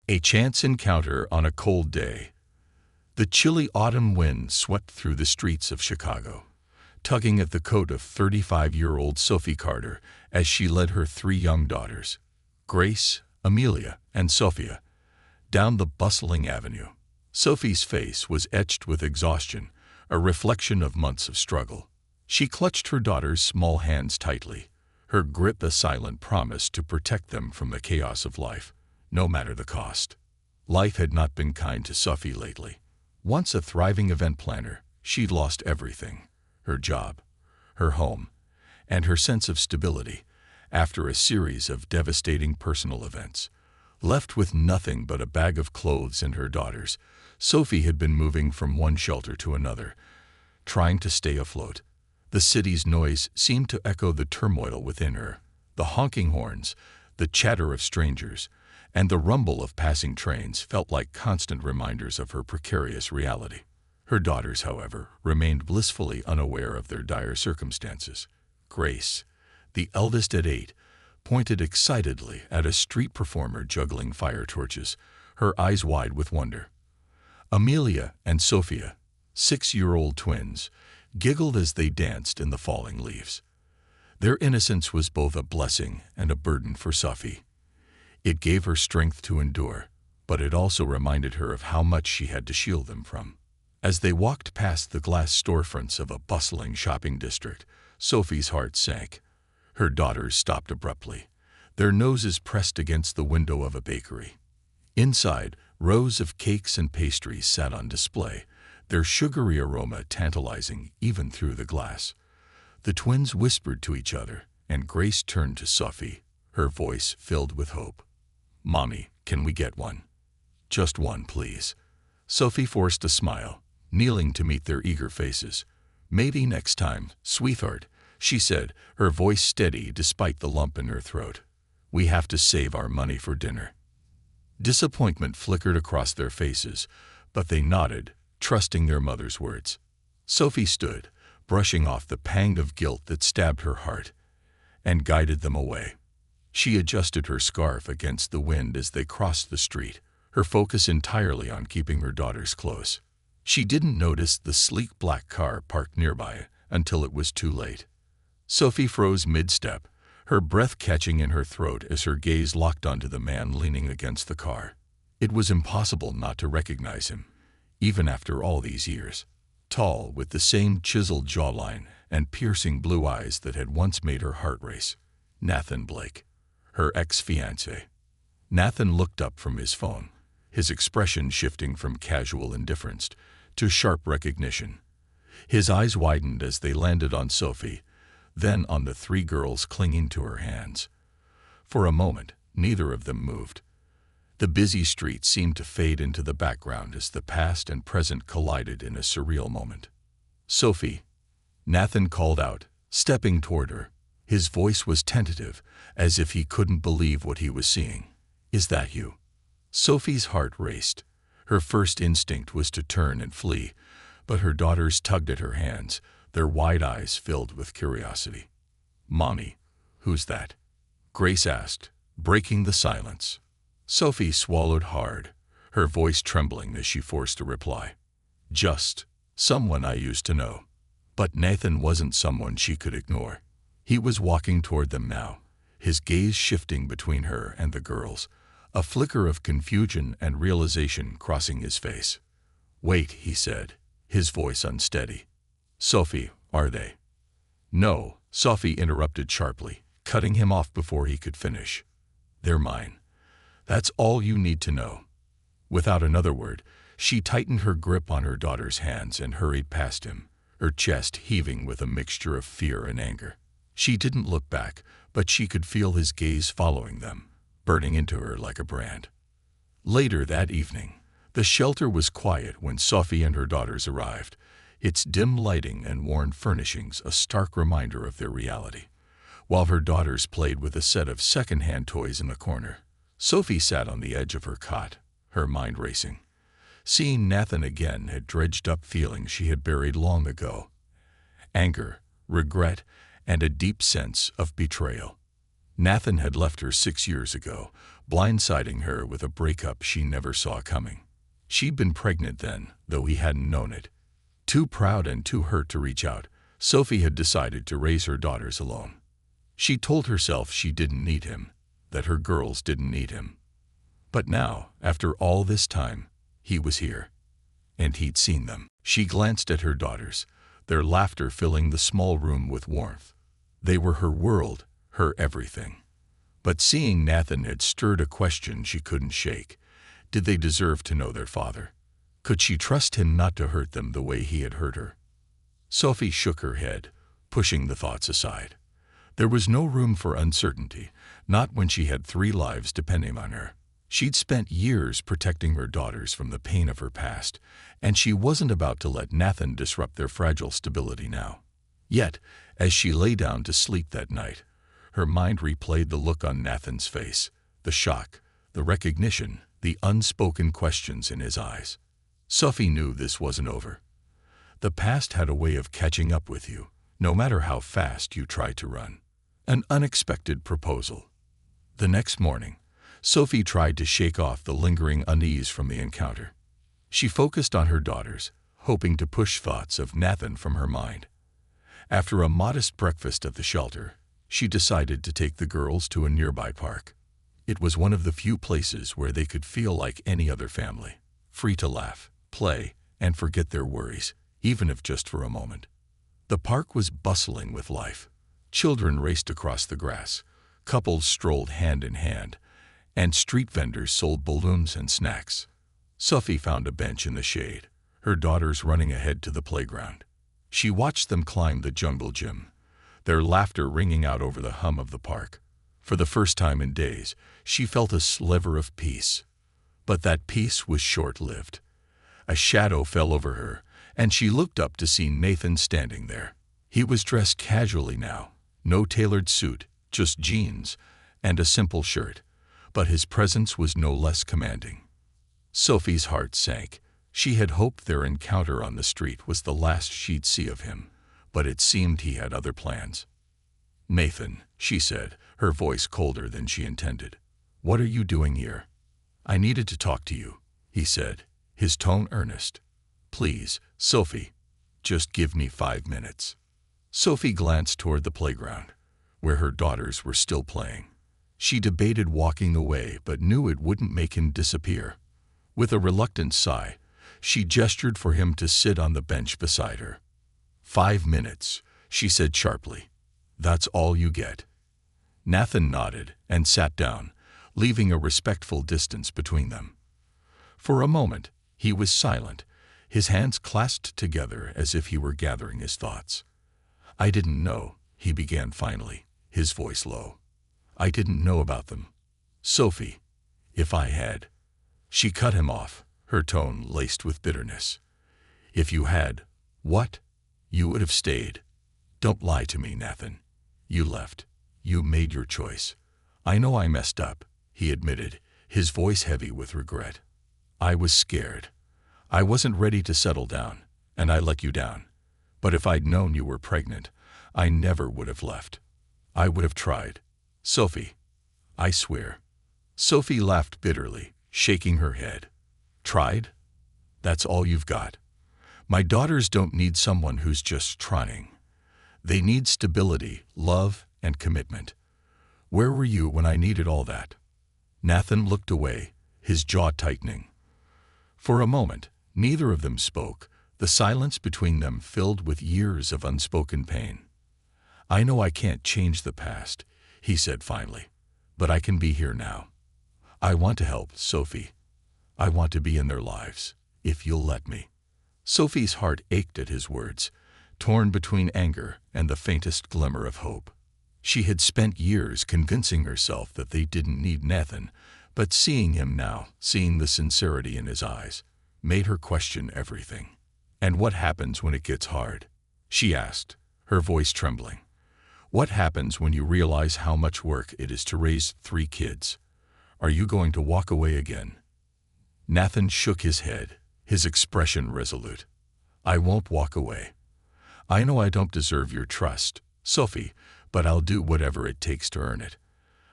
A chance encounter on a cold day. The chilly autumn wind swept through the streets of Chicago, tugging at the coat of 35-year-old Sophie Carter as she led her three young daughters, Grace, Amelia, and Sophia, down the bustling avenue. Sophie's face was etched with exhaustion, a reflection of months of struggle. She clutched her daughters' small hands tightly, her grip a silent promise to protect them from the chaos of life, no matter the cost. Life had not been kind to Sophie lately. Once a thriving event planner, she'd lost everything: her job, her home, and her sense of stability after a series of devastating personal events. Left with nothing but a bag of clothes and her daughters, Sophie had been moving from one shelter to another, trying to stay afloat. The city's noise seemed to echo the turmoil within her. The honking horns, the chatter of strangers, and the rumble of passing trains felt like constant reminders of her precarious reality. Her daughters, however, remained blissfully unaware of their dire circumstances. Grace, the eldest at 8, pointed excitedly at a street performer juggling fire torches, her eyes wide with wonder. Amelia and Sophia, 6-year-old twins, giggled as they danced in the falling leaves. Their innocence was both a blessing and a burden for Sophie. It gave her strength to endure, but it also reminded her of how much she had to shield them from. As they walked past the glass storefronts of a bustling shopping district, Sophie's heart sank. Her daughters stopped abruptly, their noses pressed against the window of a bakery. Inside, rows of cakes and pastries sat on display, their sugary aroma tantalizing even through the glass. The twins whispered to each other, and Grace turned to Sophie, her voice filled with hope. "Mommy, can we get one? Just one, please." Sophie forced a smile, kneeling to meet their eager faces. "Maybe next time, sweetheart," she said, her voice steady despite the lump in her throat. "We have to save our money for dinner." Disappointment flickered across their faces, but they nodded, trusting their mother's words. Sophie stood, brushing off the pang of guilt that stabbed her heart, and guided them away. She adjusted her scarf against the wind as they crossed the street, her focus entirely on keeping her daughters close. She didn't notice the sleek black car parked nearby until it was too late. Sophie froze mid-step, her breath catching in her throat as her gaze locked onto the man leaning against the car. It was impossible not to recognize him, even after all these years. Tall, with the same chiseled jawline and piercing blue eyes that had once made her heart race. Nathan Blake, her ex-fiancé. Nathan looked up from his phone, his expression shifting from casual indifference to sharp recognition. His eyes widened as they landed on Sophie, then on the three girls clinging to her hands. For a moment, neither of them moved. The busy street seemed to fade into the background as the past and present collided in a surreal moment. "Sophie," Nathan called out, stepping toward her. His voice was tentative, as if he couldn't believe what he was seeing. "Is that you?" Sophie's heart raced. Her first instinct was to turn and flee, but her daughters tugged at her hands, their wide eyes filled with curiosity. "Mommy, who's that?" Grace asked, breaking the silence. Sophie swallowed hard, her voice trembling as she forced a reply. "Just someone I used to know." But Nathan wasn't someone she could ignore. He was walking toward them now, his gaze shifting between her and the girls, a flicker of confusion and realization crossing his face. "Wait," he said, his voice unsteady. "Sophie, are they?" "No," Sophie interrupted sharply, cutting him off before he could finish. "They're mine. That's all you need to know." Without another word, she tightened her grip on her daughter's hands and hurried past him, her chest heaving with a mixture of fear and anger. She didn't look back, but she could feel his gaze following them, burning into her like a brand. Later that evening, the shelter was quiet when Sophie and her daughters arrived, its dim lighting and worn furnishings a stark reminder of their reality. While her daughters played with a set of second-hand toys in the corner, Sophie sat on the edge of her cot, her mind racing. Seeing Nathan again had dredged up feelings she had buried long ago: anger, regret, and a deep sense of betrayal. Nathan had left her 6 years ago, blindsiding her with a breakup she never saw coming. She'd been pregnant then, though he hadn't known it. Too proud and too hurt to reach out, Sophie had decided to raise her daughters alone. She told herself she didn't need him, that her girls didn't need him. But now, after all this time, he was here. And he'd seen them. She glanced at her daughters, their laughter filling the small room with warmth. They were her world, her everything. But seeing Nathan had stirred a question she couldn't shake. Did they deserve to know their father? Could she trust him not to hurt them the way he had hurt her? Sophie shook her head, pushing the thoughts aside. There was no room for uncertainty, not when she had 3 lives depending on her. She'd spent years protecting her daughters from the pain of her past, and she wasn't about to let Nathan disrupt their fragile stability now. Yet, as she lay down to sleep that night, her mind replayed the look on Nathan's face, the shock, the recognition, the unspoken questions in his eyes. Sophie knew this wasn't over. The past had a way of catching up with you, no matter how fast you tried to run. An unexpected proposal. The next morning, Sophie tried to shake off the lingering unease from the encounter. She focused on her daughters, hoping to push thoughts of Nathan from her mind. After a modest breakfast at the shelter, she decided to take the girls to a nearby park. It was one of the few places where they could feel like any other family, free to laugh, play, and forget their worries, even if just for a moment. The park was bustling with life. Children raced across the grass, couples strolled hand in hand, and street vendors sold balloons and snacks. Sophie found a bench in the shade, her daughters running ahead to the playground. She watched them climb the jungle gym, their laughter ringing out over the hum of the park. For the first time in days, she felt a sliver of peace. But that peace was short-lived. A shadow fell over her, and she looked up to see Nathan standing there. He was dressed casually now, no tailored suit, just jeans and a simple shirt, but his presence was no less commanding. Sophie's heart sank. She had hoped their encounter on the street was the last she'd see of him, but it seemed he had other plans. "Nathan," she said, her voice colder than she intended. "What are you doing here?" "I needed to talk to you," he said, his tone earnest. "Please, Sophie, just give me 5 minutes." Sophie glanced toward the playground, where her daughters were still playing. She debated walking away, but knew it wouldn't make him disappear. With a reluctant sigh, she gestured for him to sit on the bench beside her. 5 minutes, she said sharply. "That's all you get." Nathan nodded and sat down, leaving a respectful distance between them. For a moment, he was silent, his hands clasped together as if he were gathering his thoughts. "I didn't know," he began finally, his voice low. "I didn't know about them. Sophie, if I had—" She cut him off, her tone laced with bitterness. "If you had, what? You would have stayed. Don't lie to me, Nathan. You left. You made your choice. I know I messed up," he admitted, his voice heavy with regret. "I was scared. I wasn't ready to settle down, and I let you down. But if I'd known you were pregnant, I never would have left. I would have tried. Sophie, I swear." Sophie laughed bitterly, shaking her head. "Tried? That's all you've got. My daughters don't need someone who's just trying. They need stability, love, and commitment. Where were you when I needed all that?" Nathan looked away, his jaw tightening. For a moment, neither of them spoke, the silence between them filled with years of unspoken pain. "I know I can't change the past," he said finally, "but I can be here now. I want to help, Sophie. I want to be in their lives, if you'll let me." Sophie's heart ached at his words, torn between anger and the faintest glimmer of hope. She had spent years convincing herself that they didn't need Nathan, but seeing him now, seeing the sincerity in his eyes, made her question everything. "And what happens when it gets hard?" she asked, her voice trembling. "What happens when you realize how much work it is to raise 3 kids? Are you going to walk away again?" Nathan shook his head, his expression resolute. "I won't walk away. I know I don't deserve your trust, Sophie, but I'll do whatever it takes to earn it.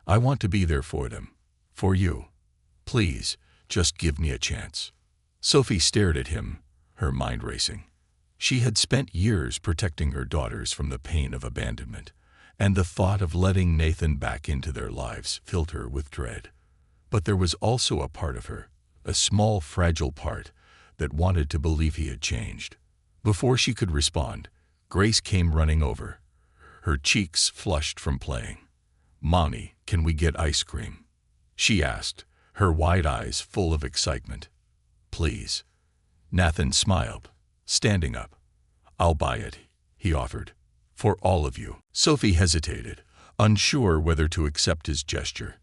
I want to be there for them, For you. Please, just give me a chance. Sophie stared at him, her mind racing. She had spent years protecting her daughters from the pain of abandonment, and the thought of letting Nathan back into their lives filled her with dread. But there was also a part of her, a small, fragile part, that wanted to believe he had changed. Before she could respond, Grace came running over, her cheeks flushed from playing. "Mommy, can we get ice cream?" she asked, her wide eyes full of excitement. "Please." Nathan smiled, standing up. "I'll buy it," he offered. "For all of you." Sophie hesitated, unsure whether to accept his gesture.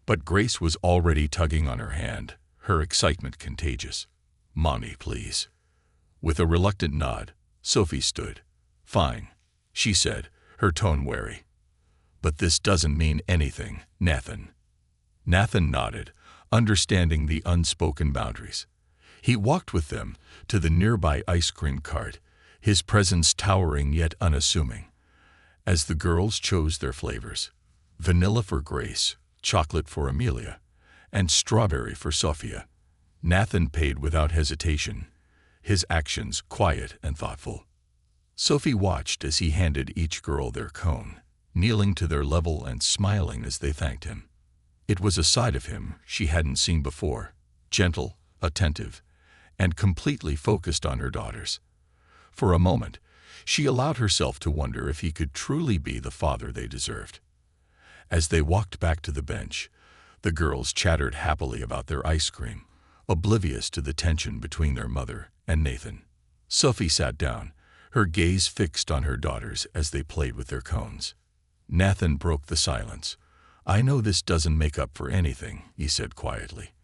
But Grace was already tugging on her hand, her excitement contagious. "Mommy, please." With a reluctant nod, Sophie stood. "Fine," she said, her tone wary. "But this doesn't mean anything, Nathan." Nathan nodded, understanding the unspoken boundaries. He walked with them to the nearby ice cream cart, his presence towering yet unassuming. As the girls chose their flavors, vanilla for Grace, chocolate for Amelia, and strawberry for Sophia, Nathan paid without hesitation, his actions quiet and thoughtful. Sophie watched as he handed each girl their cone, kneeling to their level and smiling as they thanked him. It was a side of him she hadn't seen before, gentle, attentive, and completely focused on her daughters. For a moment, she allowed herself to wonder if he could truly be the father they deserved. As they walked back to the bench, the girls chattered happily about their ice cream, oblivious to the tension between their mother and Nathan. Sophie sat down, her gaze fixed on her daughters as they played with their cones. Nathan broke the silence. "I know this doesn't make up for anything," he said quietly.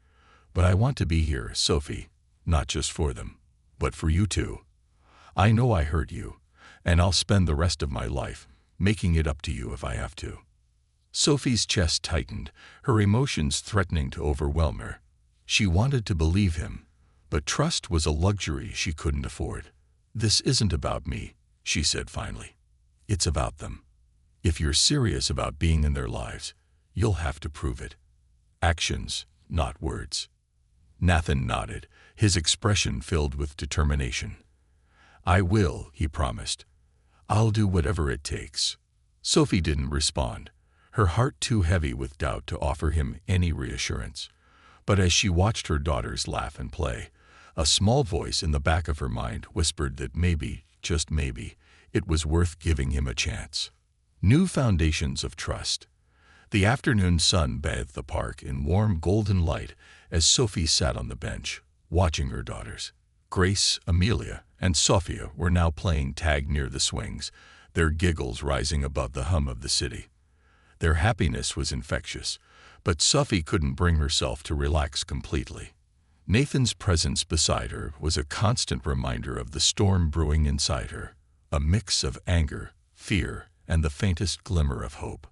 "But I want to be here, Sophie, not just for them, but for you too. I know I hurt you, and I'll spend the rest of my life making it up to you if I have to." Sophie's chest tightened, her emotions threatening to overwhelm her. She wanted to believe him, but trust was a luxury she couldn't afford. "This isn't about me," she said finally. "It's about them. If you're serious about being in their lives, you'll have to prove it. Actions, not words." Nathan nodded, his expression filled with determination. "I will," he promised. "I'll do whatever it takes." Sophie didn't respond, her heart too heavy with doubt to offer him any reassurance. But as she watched her daughters laugh and play, a small voice in the back of her mind whispered that maybe, just maybe, it was worth giving him a chance. New foundations of trust. The afternoon sun bathed the park in warm golden light as Sophie sat on the bench, watching her daughters. Grace, Amelia, and Sophia were now playing tag near the swings, their giggles rising above the hum of the city. Their happiness was infectious, but Sophie couldn't bring herself to relax completely. Nathan's presence beside her was a constant reminder of the storm brewing inside her, a mix of anger, fear, and the faintest glimmer of hope.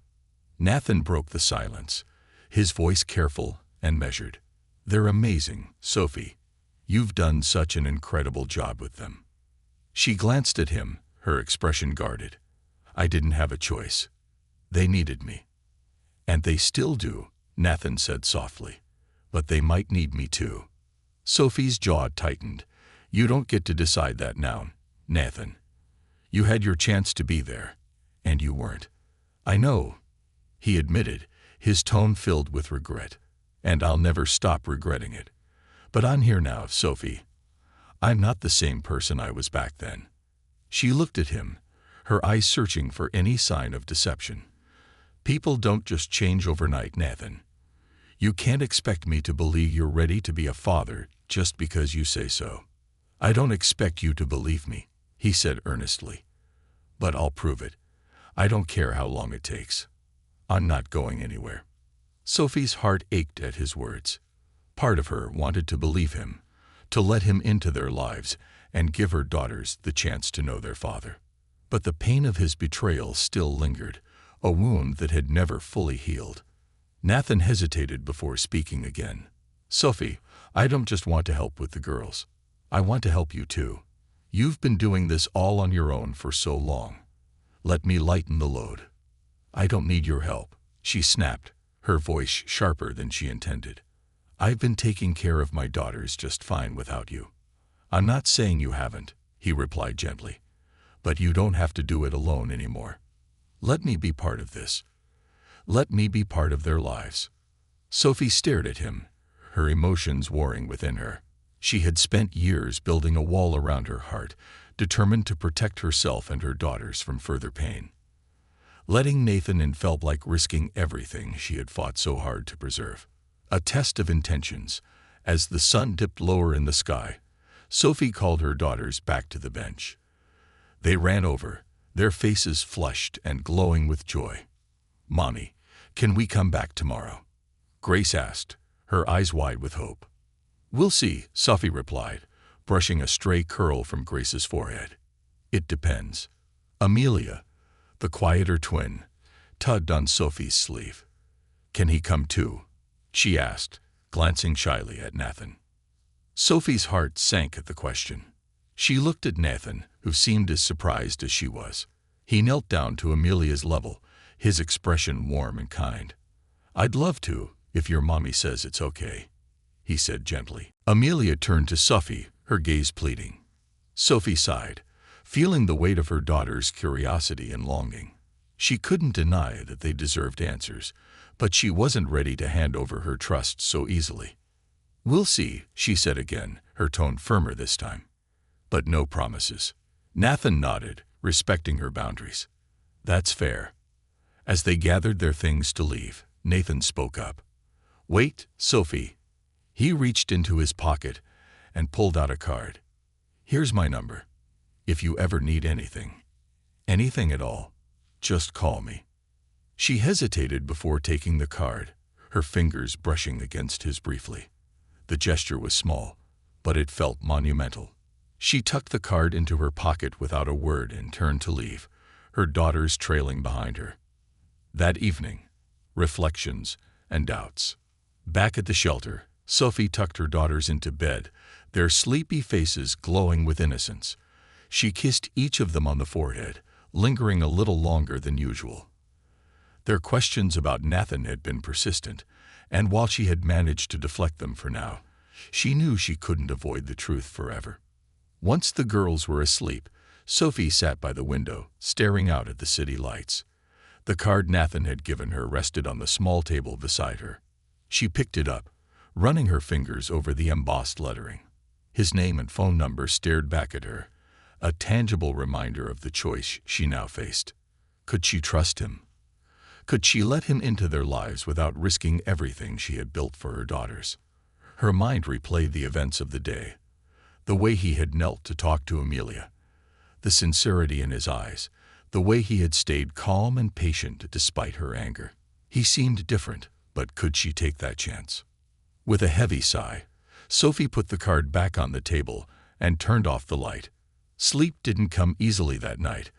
Nathan broke the silence, his voice careful and measured. "They're amazing, Sophie. You've done such an incredible job with them." She glanced at him, her expression guarded. "I didn't have a choice. They needed me." "And they still do," Nathan said softly. "But they might need me too." Sophie's jaw tightened. "You don't get to decide that now, Nathan. You had your chance to be there, and you weren't." "I know," he admitted, his tone filled with regret. "And I'll never stop regretting it. But I'm here now, Sophie. I'm not the same person I was back then." She looked at him, her eyes searching for any sign of deception. "People don't just change overnight, Nathan. You can't expect me to believe you're ready to be a father just because you say so." "I don't expect you to believe me," he said earnestly. "But I'll prove it. I don't care how long it takes. I'm not going anywhere." Sophie's heart ached at his words. Part of her wanted to believe him, to let him into their lives and give her daughters the chance to know their father. But the pain of his betrayal still lingered, a wound that had never fully healed. Nathan hesitated before speaking again. "Sophie, I don't just want to help with the girls. I want to help you too. You've been doing this all on your own for so long. Let me lighten the load." "I don't need your help," she snapped, her voice sharper than she intended. "I've been taking care of my daughters just fine without you." "I'm not saying you haven't," he replied gently, "but you don't have to do it alone anymore. Let me be part of this. Let me be part of their lives." Sophie stared at him, her emotions warring within her. She had spent years building a wall around her heart, determined to protect herself and her daughters from further pain. Letting Nathan in felt like risking everything she had fought so hard to preserve. A test of intentions. As the sun dipped lower in the sky, Sophie called her daughters back to the bench. They ran over, their faces flushed and glowing with joy. "Mommy, can we come back tomorrow?" Grace asked, her eyes wide with hope. "We'll see," Sophie replied, brushing a stray curl from Grace's forehead. "It depends." Amelia, the quieter twin, tugged on Sophie's sleeve. "Can he come too?" she asked, glancing shyly at Nathan. Sophie's heart sank at the question. She looked at Nathan, who seemed as surprised as she was. He knelt down to Amelia's level, his expression warm and kind. "I'd love to, if your mommy says it's okay," he said gently. Amelia turned to Sophie, her gaze pleading. Sophie sighed, feeling the weight of her daughter's curiosity and longing. She couldn't deny that they deserved answers, but she wasn't ready to hand over her trust so easily. "We'll see," she said again, her tone firmer this time. "But no promises." Nathan nodded, respecting her boundaries. "That's fair." As they gathered their things to leave, Nathan spoke up. "Wait, Sophie." He reached into his pocket and pulled out a card. "Here's my number. If you ever need anything at all, just call me." She hesitated before taking the card, her fingers brushing against his briefly. The gesture was small, but it felt monumental. She tucked the card into her pocket without a word and turned to leave, her daughters trailing behind her. That evening, reflections and doubts. Back at the shelter, Sophie tucked her daughters into bed, their sleepy faces glowing with innocence. She kissed each of them on the forehead, lingering a little longer than usual. Their questions about Nathan had been persistent, and while she had managed to deflect them for now, she knew she couldn't avoid the truth forever. Once the girls were asleep, Sophie sat by the window, staring out at the city lights. The card Nathan had given her rested on the small table beside her. She picked it up, running her fingers over the embossed lettering. His name and phone number stared back at her, a tangible reminder of the choice she now faced. Could she trust him? Could she let him into their lives without risking everything she had built for her daughters? Her mind replayed the events of the day, the way he had knelt to talk to Amelia, the sincerity in his eyes, the way he had stayed calm and patient despite her anger. He seemed different, but could she take that chance? With a heavy sigh, Sophie put the card back on the table and turned off the light. Sleep didn't come easily that night,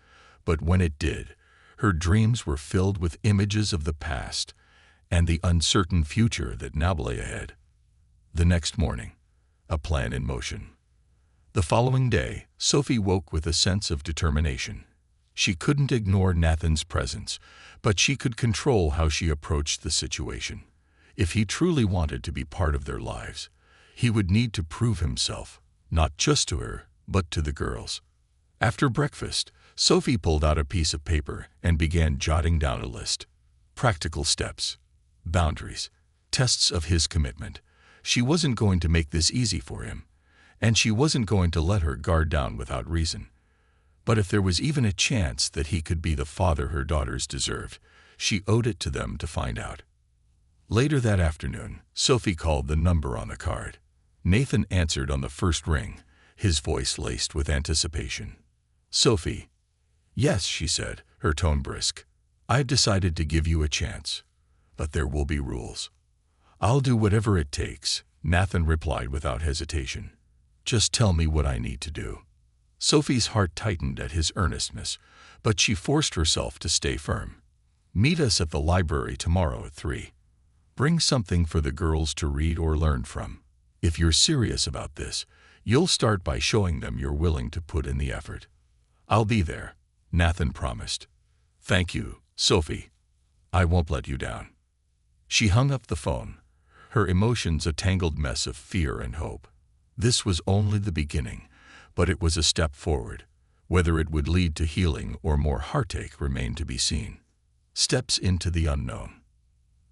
but when it did, her dreams were filled with images of the past and the uncertain future that now lay ahead. The next morning, a plan in motion. The following day, Sophie woke with a sense of determination. She couldn't ignore Nathan's presence, but she could control how she approached the situation. If he truly wanted to be part of their lives, he would need to prove himself, not just to her, but to the girls. After breakfast, Sophie pulled out a piece of paper and began jotting down a list. Practical steps, boundaries, tests of his commitment. She wasn't going to make this easy for him, and she wasn't going to let her guard down without reason. But if there was even a chance that he could be the father her daughters deserved, she owed it to them to find out. Later that afternoon, Sophie called the number on the card. Nathan answered on the first ring, his voice laced with anticipation. "Sophie." "Yes," she said, her tone brisk. "I've decided to give you a chance, but there will be rules." "I'll do whatever it takes," Nathan replied without hesitation. "Just tell me what I need to do." Sophie's heart tightened at his earnestness, but she forced herself to stay firm. "Meet us at the library tomorrow at 3. Bring something for the girls to read or learn from. If you're serious about this, you'll start by showing them you're willing to put in the effort." "I'll be there," Nathan promised. "Thank you, Sophie. I won't let you down." She hung up the phone, her emotions a tangled mess of fear and hope. This was only the beginning, but it was a step forward. Whether it would lead to healing or more heartache remained to be seen. Steps into the unknown.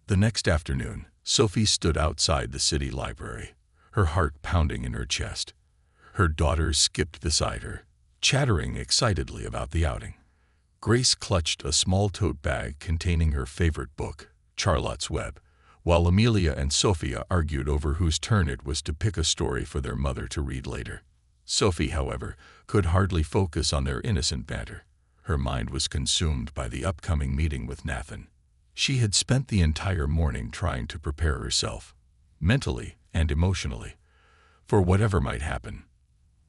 The next afternoon, Sophie stood outside the city library, her heart pounding in her chest. Her daughters skipped beside her, chattering excitedly about the outing. Grace clutched a small tote bag containing her favorite book, Charlotte's Web, while Amelia and Sophia argued over whose turn it was to pick a story for their mother to read later. Sophie, however, could hardly focus on their innocent banter. Her mind was consumed by the upcoming meeting with Nathan. She had spent the entire morning trying to prepare herself, mentally and emotionally, for whatever might happen.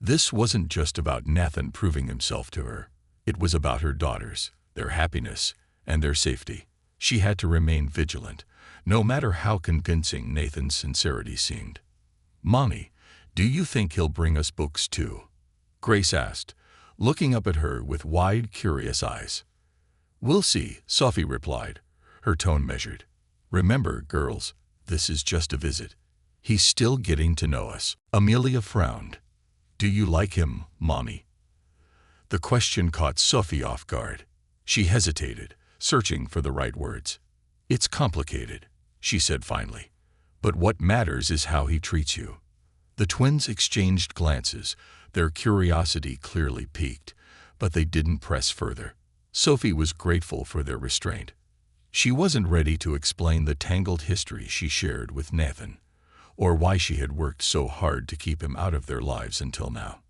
This wasn't just about Nathan proving himself to her. It was about her daughters, their happiness, and their safety. She had to remain vigilant, no matter how convincing Nathan's sincerity seemed. "Mommy, do you think he'll bring us books too?" Grace asked, looking up at her with wide, curious eyes. "We'll see," Sophie replied, her tone measured. "Remember, girls, this is just a visit. He's still getting to know us." Amelia frowned. "Do you like him, Mommy?" The question caught Sophie off guard. She hesitated, searching for the right words. "It's complicated," she said finally. "But what matters is how he treats you." The twins exchanged glances, their curiosity clearly piqued, but they didn't press further. Sophie was grateful for their restraint. She wasn't ready to explain the tangled history she shared with Nathan, or why she had worked so hard to keep him out of their lives until now.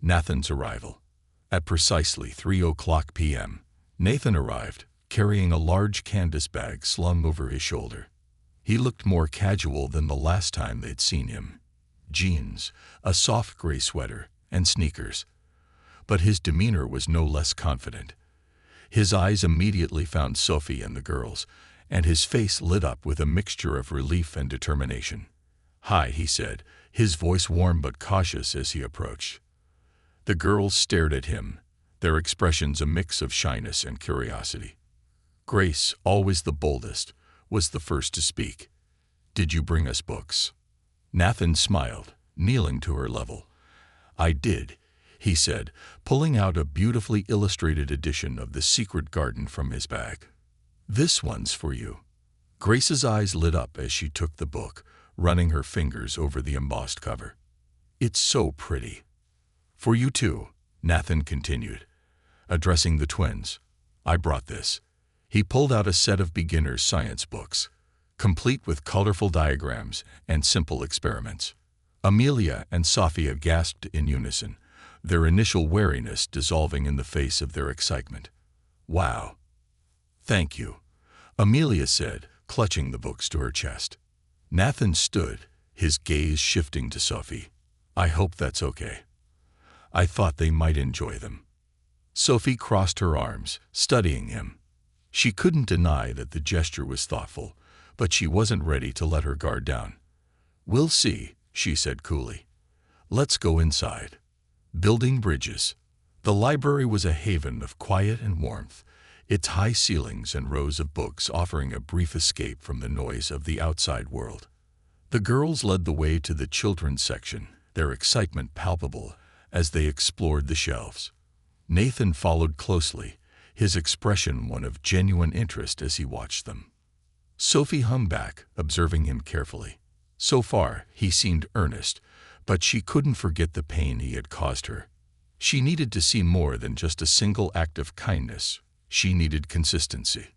Nathan's arrival. At precisely 3:00 p.m., Nathan arrived, carrying a large canvas bag slung over his shoulder. He looked more casual than the last time they'd seen him. Jeans, a soft gray sweater, and sneakers. But his demeanor was no less confident. His eyes immediately found Sophie and the girls, and his face lit up with a mixture of relief and determination. "Hi," he said, his voice warm but cautious as he approached. The girls stared at him, their expressions a mix of shyness and curiosity. Grace, always the boldest, was the first to speak. "Did you bring us books?" Nathan smiled, kneeling to her level. "I did," he said, pulling out a beautifully illustrated edition of The Secret Garden from his bag. "This one's for you." Grace's eyes lit up as she took the book, running her fingers over the embossed cover. "It's so pretty." "For you too," Nathan continued, addressing the twins. "I brought this." He pulled out a set of beginner's science books, complete with colorful diagrams and simple experiments. Amelia and Sophia gasped in unison, their initial wariness dissolving in the face of their excitement. "Wow." "Thank you," Amelia said, clutching the books to her chest. Nathan stood, his gaze shifting to Sophie. "I hope that's okay. I thought they might enjoy them." Sophie crossed her arms, studying him. She couldn't deny that the gesture was thoughtful, but she wasn't ready to let her guard down. "We'll see," she said coolly. "Let's go inside." Building bridges. The library was a haven of quiet and warmth, its high ceilings and rows of books offering a brief escape from the noise of the outside world. The girls led the way to the children's section, their excitement palpable as they explored the shelves. Nathan followed closely, his expression one of genuine interest as he watched them. Sophie hung back, observing him carefully. So far, he seemed earnest, but she couldn't forget the pain he had caused her. She needed to see more than just a single act of kindness. She needed consistency.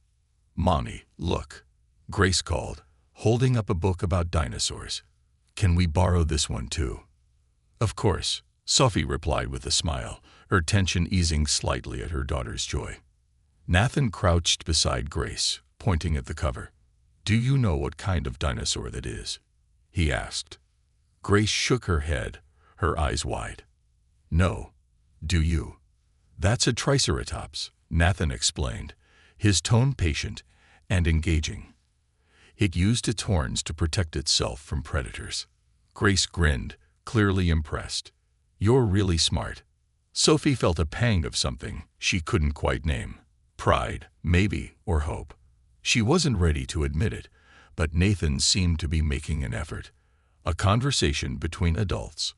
"Mommy, look," Grace called, holding up a book about dinosaurs. "Can we borrow this one too?" "Of course," Sophie replied with a smile, her tension easing slightly at her daughter's joy. Nathan crouched beside Grace, pointing at the cover. "Do you know what kind of dinosaur that is?" he asked. Grace shook her head, her eyes wide. "No. Do you?" "That's a triceratops," Nathan explained, his tone patient and engaging. "It used its horns to protect itself from predators." Grace grinned, clearly impressed. "You're really smart." Sophie felt a pang of something she couldn't quite name. Pride, maybe, or hope. She wasn't ready to admit it, but Nathan seemed to be making an effort. A conversation between adults.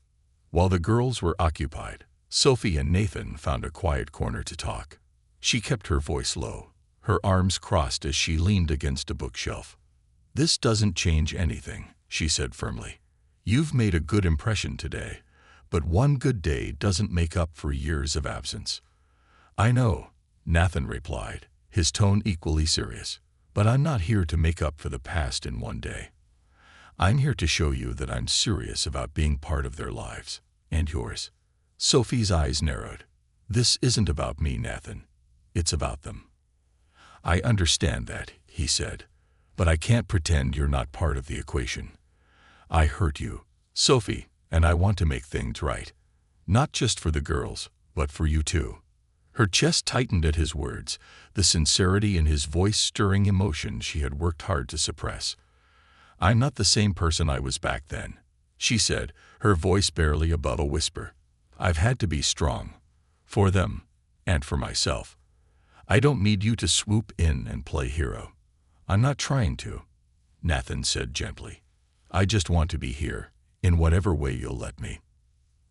While the girls were occupied, Sophie and Nathan found a quiet corner to talk. She kept her voice low, her arms crossed as she leaned against a bookshelf. "This doesn't change anything," she said firmly. "You've made a good impression today, but one good day doesn't make up for years of absence." "I know," Nathan replied, his tone equally serious, "but I'm not here to make up for the past in one day. I'm here to show you that I'm serious about being part of their lives, and yours." Sophie's eyes narrowed. "This isn't about me, Nathan. It's about them." "I understand that," he said, "but I can't pretend you're not part of the equation. I hurt you, Sophie, and I want to make things right. Not just for the girls, but for you too." Her chest tightened at his words, the sincerity in his voice stirring emotion she had worked hard to suppress. "I'm not the same person I was back then," she said, her voice barely above a whisper. "I've had to be strong. For them, and for myself. I don't need you to swoop in and play hero. I'm not trying to," Nathan said gently. "I just want to be here, in whatever way you'll let me."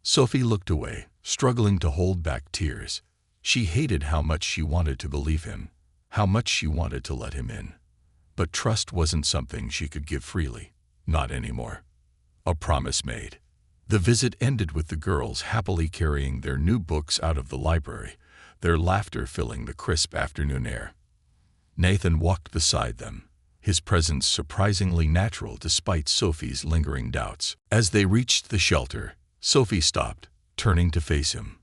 Sophie looked away, struggling to hold back tears. She hated how much she wanted to believe him, how much she wanted to let him in. But trust wasn't something she could give freely, not anymore. A promise made. The visit ended with the girls happily carrying their new books out of the library, their laughter filling the crisp afternoon air. Nathan walked beside them, his presence surprisingly natural despite Sophie's lingering doubts. As they reached the shelter, Sophie stopped, turning to face him.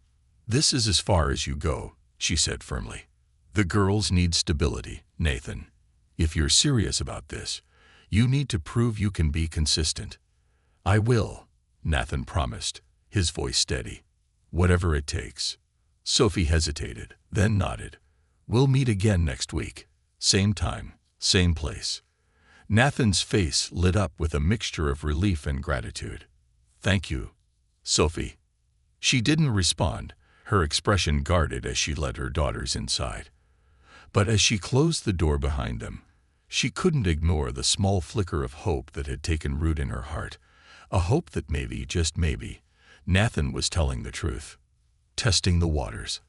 "This is as far as you go," she said firmly. "The girls need stability, Nathan. If you're serious about this, you need to prove you can be consistent." "I will," Nathan promised, his voice steady. "Whatever it takes." Sophie hesitated, then nodded. "We'll meet again next week. Same time, same place." Nathan's face lit up with a mixture of relief and gratitude. "Thank you, Sophie." She didn't respond, her expression guarded as she led her daughters inside. But as she closed the door behind them, she couldn't ignore the small flicker of hope that had taken root in her heart, a hope that maybe, just maybe, Nathan was telling the truth. Testing the waters.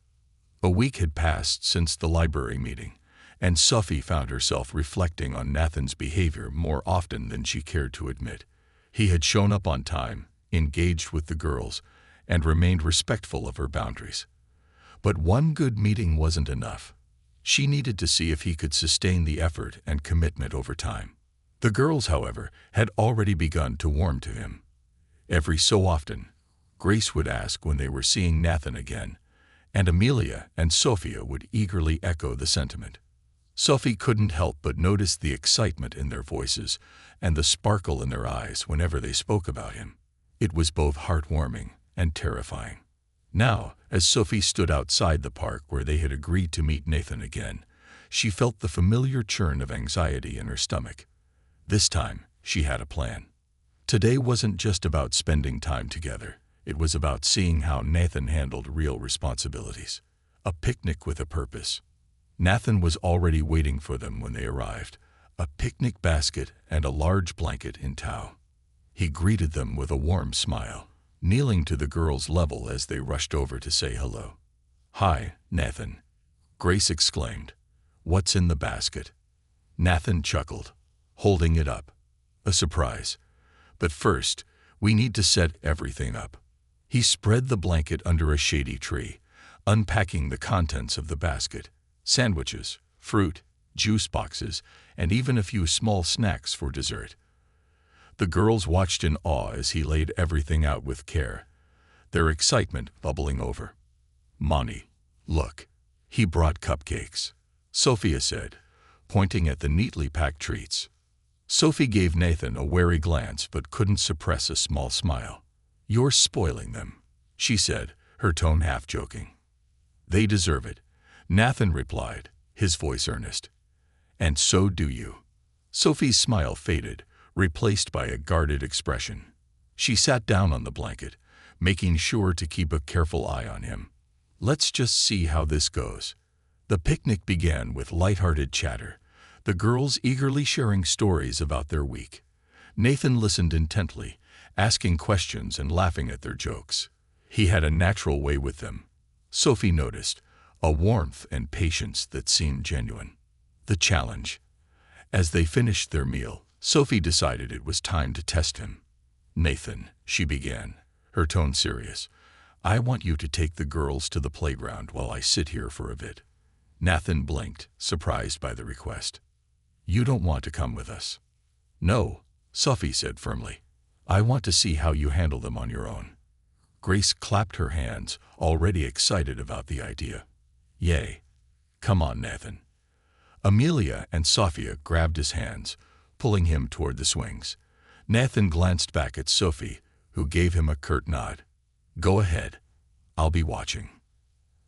A week had passed since the library meeting, and Sophie found herself reflecting on Nathan's behavior more often than she cared to admit. He had shown up on time, engaged with the girls, and remained respectful of her boundaries. But one good meeting wasn't enough. She needed to see if he could sustain the effort and commitment over time. The girls, however, had already begun to warm to him. Every so often, Grace would ask when they were seeing Nathan again, and Amelia and Sophia would eagerly echo the sentiment. Sophie couldn't help but notice the excitement in their voices and the sparkle in their eyes whenever they spoke about him. It was both heartwarming and terrifying. Now, as Sophie stood outside the park where they had agreed to meet Nathan again, she felt the familiar churn of anxiety in her stomach. This time, she had a plan. Today wasn't just about spending time together. It was about seeing how Nathan handled real responsibilities. A picnic with a purpose. Nathan was already waiting for them when they arrived, a picnic basket and a large blanket in tow. He greeted them with a warm smile, kneeling to the girls' level as they rushed over to say hello. "Hi, Nathan," Grace exclaimed. "What's in the basket?" Nathan chuckled, holding it up. "A surprise. But first, we need to set everything up." He spread the blanket under a shady tree, unpacking the contents of the basket: sandwiches, fruit, juice boxes, and even a few small snacks for dessert. The girls watched in awe as he laid everything out with care, their excitement bubbling over. "Monty, look, he brought cupcakes," Sophia said, pointing at the neatly packed treats. Sophie gave Nathan a wary glance but couldn't suppress a small smile. "You're spoiling them," she said, her tone half joking. "They deserve it," Nathan replied, his voice earnest. "And so do you." Sophie's smile faded, replaced by a guarded expression. She sat down on the blanket, making sure to keep a careful eye on him. "Let's just see how this goes." The picnic began with lighthearted chatter, the girls eagerly sharing stories about their week. Nathan listened intently, asking questions and laughing at their jokes. He had a natural way with them, Sophie noticed, a warmth and patience that seemed genuine. The challenge. As they finished their meal, Sophie decided it was time to test him. "Nathan," she began, her tone serious, "I want you to take the girls to the playground while I sit here for a bit." Nathan blinked, surprised by the request. "You don't want to come with us?" "No," Sophie said firmly. "I want to see how you handle them on your own." Grace clapped her hands, already excited about the idea. "Yay. Come on, Nathan." Amelia and Sophia grabbed his hands, pulling him toward the swings. Nathan glanced back at Sophie, who gave him a curt nod. "Go ahead. I'll be watching."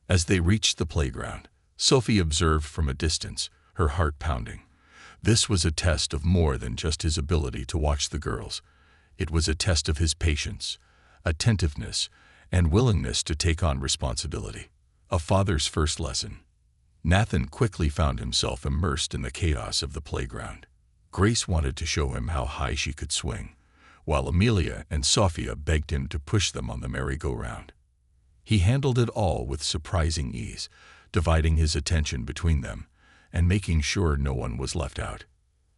As they reached the playground, Sophie observed from a distance, her heart pounding. This was a test of more than just his ability to watch the girls. It was a test of his patience, attentiveness, and willingness to take on responsibility. A father's first lesson. Nathan quickly found himself immersed in the chaos of the playground. Grace wanted to show him how high she could swing, while Amelia and Sophia begged him to push them on the merry-go-round. He handled it all with surprising ease, dividing his attention between them and making sure no one was left out.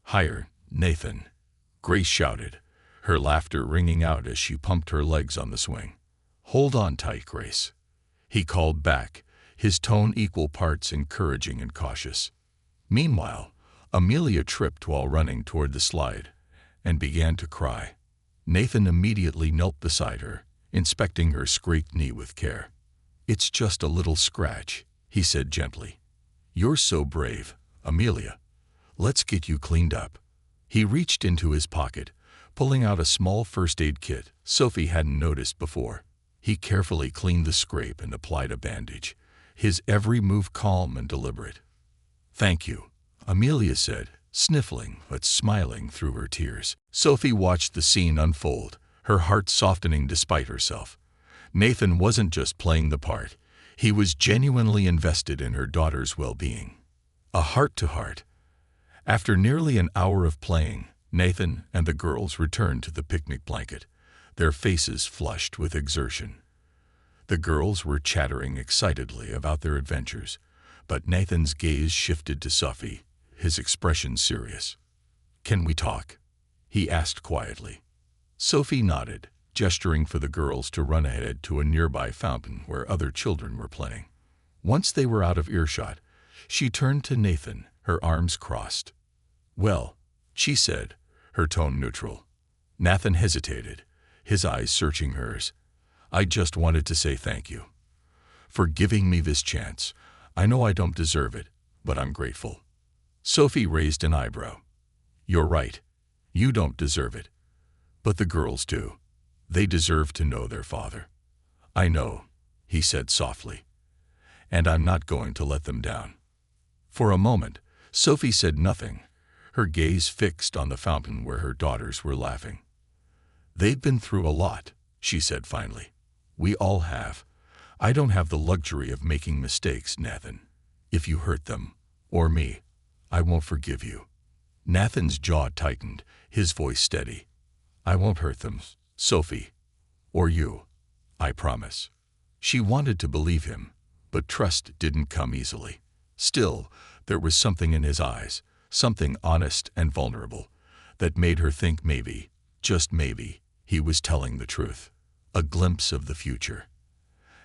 "Higher, Nathan," Grace shouted, her laughter ringing out as she pumped her legs on the swing. "Hold on tight, Grace," he called back, his tone equal parts encouraging and cautious. Meanwhile, Amelia tripped while running toward the slide and began to cry. Nathan immediately knelt beside her, inspecting her scraped knee with care. "It's just a little scratch," he said gently. "You're so brave, Amelia. Let's get you cleaned up." He reached into his pocket, pulling out a small first aid kit Sophie hadn't noticed before. He carefully cleaned the scrape and applied a bandage, his every move calm and deliberate. "Thank you," Amelia said, sniffling but smiling through her tears. Sophie watched the scene unfold, her heart softening despite herself. Nathan wasn't just playing the part. He was genuinely invested in her daughter's well-being. A heart-to-heart. After nearly an hour of playing, Nathan and the girls returned to the picnic blanket, their faces flushed with exertion. The girls were chattering excitedly about their adventures, but Nathan's gaze shifted to Sophie, his expression serious. "Can we talk?" he asked quietly. Sophie nodded, gesturing for the girls to run ahead to a nearby fountain where other children were playing. Once they were out of earshot, she turned to Nathan, her arms crossed. "Well," she said, her tone neutral. Nathan hesitated, his eyes searching hers. "I just wanted to say thank you for giving me this chance. I know I don't deserve it, but I'm grateful." Sophie raised an eyebrow. "You're right. You don't deserve it. But the girls do. They deserve to know their father." "I know," he said softly. "And I'm not going to let them down." For a moment, Sophie said nothing, her gaze fixed on the fountain where her daughters were laughing. "They've been through a lot," she said finally. "We all have. I don't have the luxury of making mistakes, Nathan. If you hurt them, or me, I won't forgive you." Nathan's jaw tightened, his voice steady. "I won't hurt them, Sophie. Or you. I promise." She wanted to believe him, but trust didn't come easily. Still, there was something in his eyes, something honest and vulnerable, that made her think maybe, just maybe, he was telling the truth. A glimpse of the future.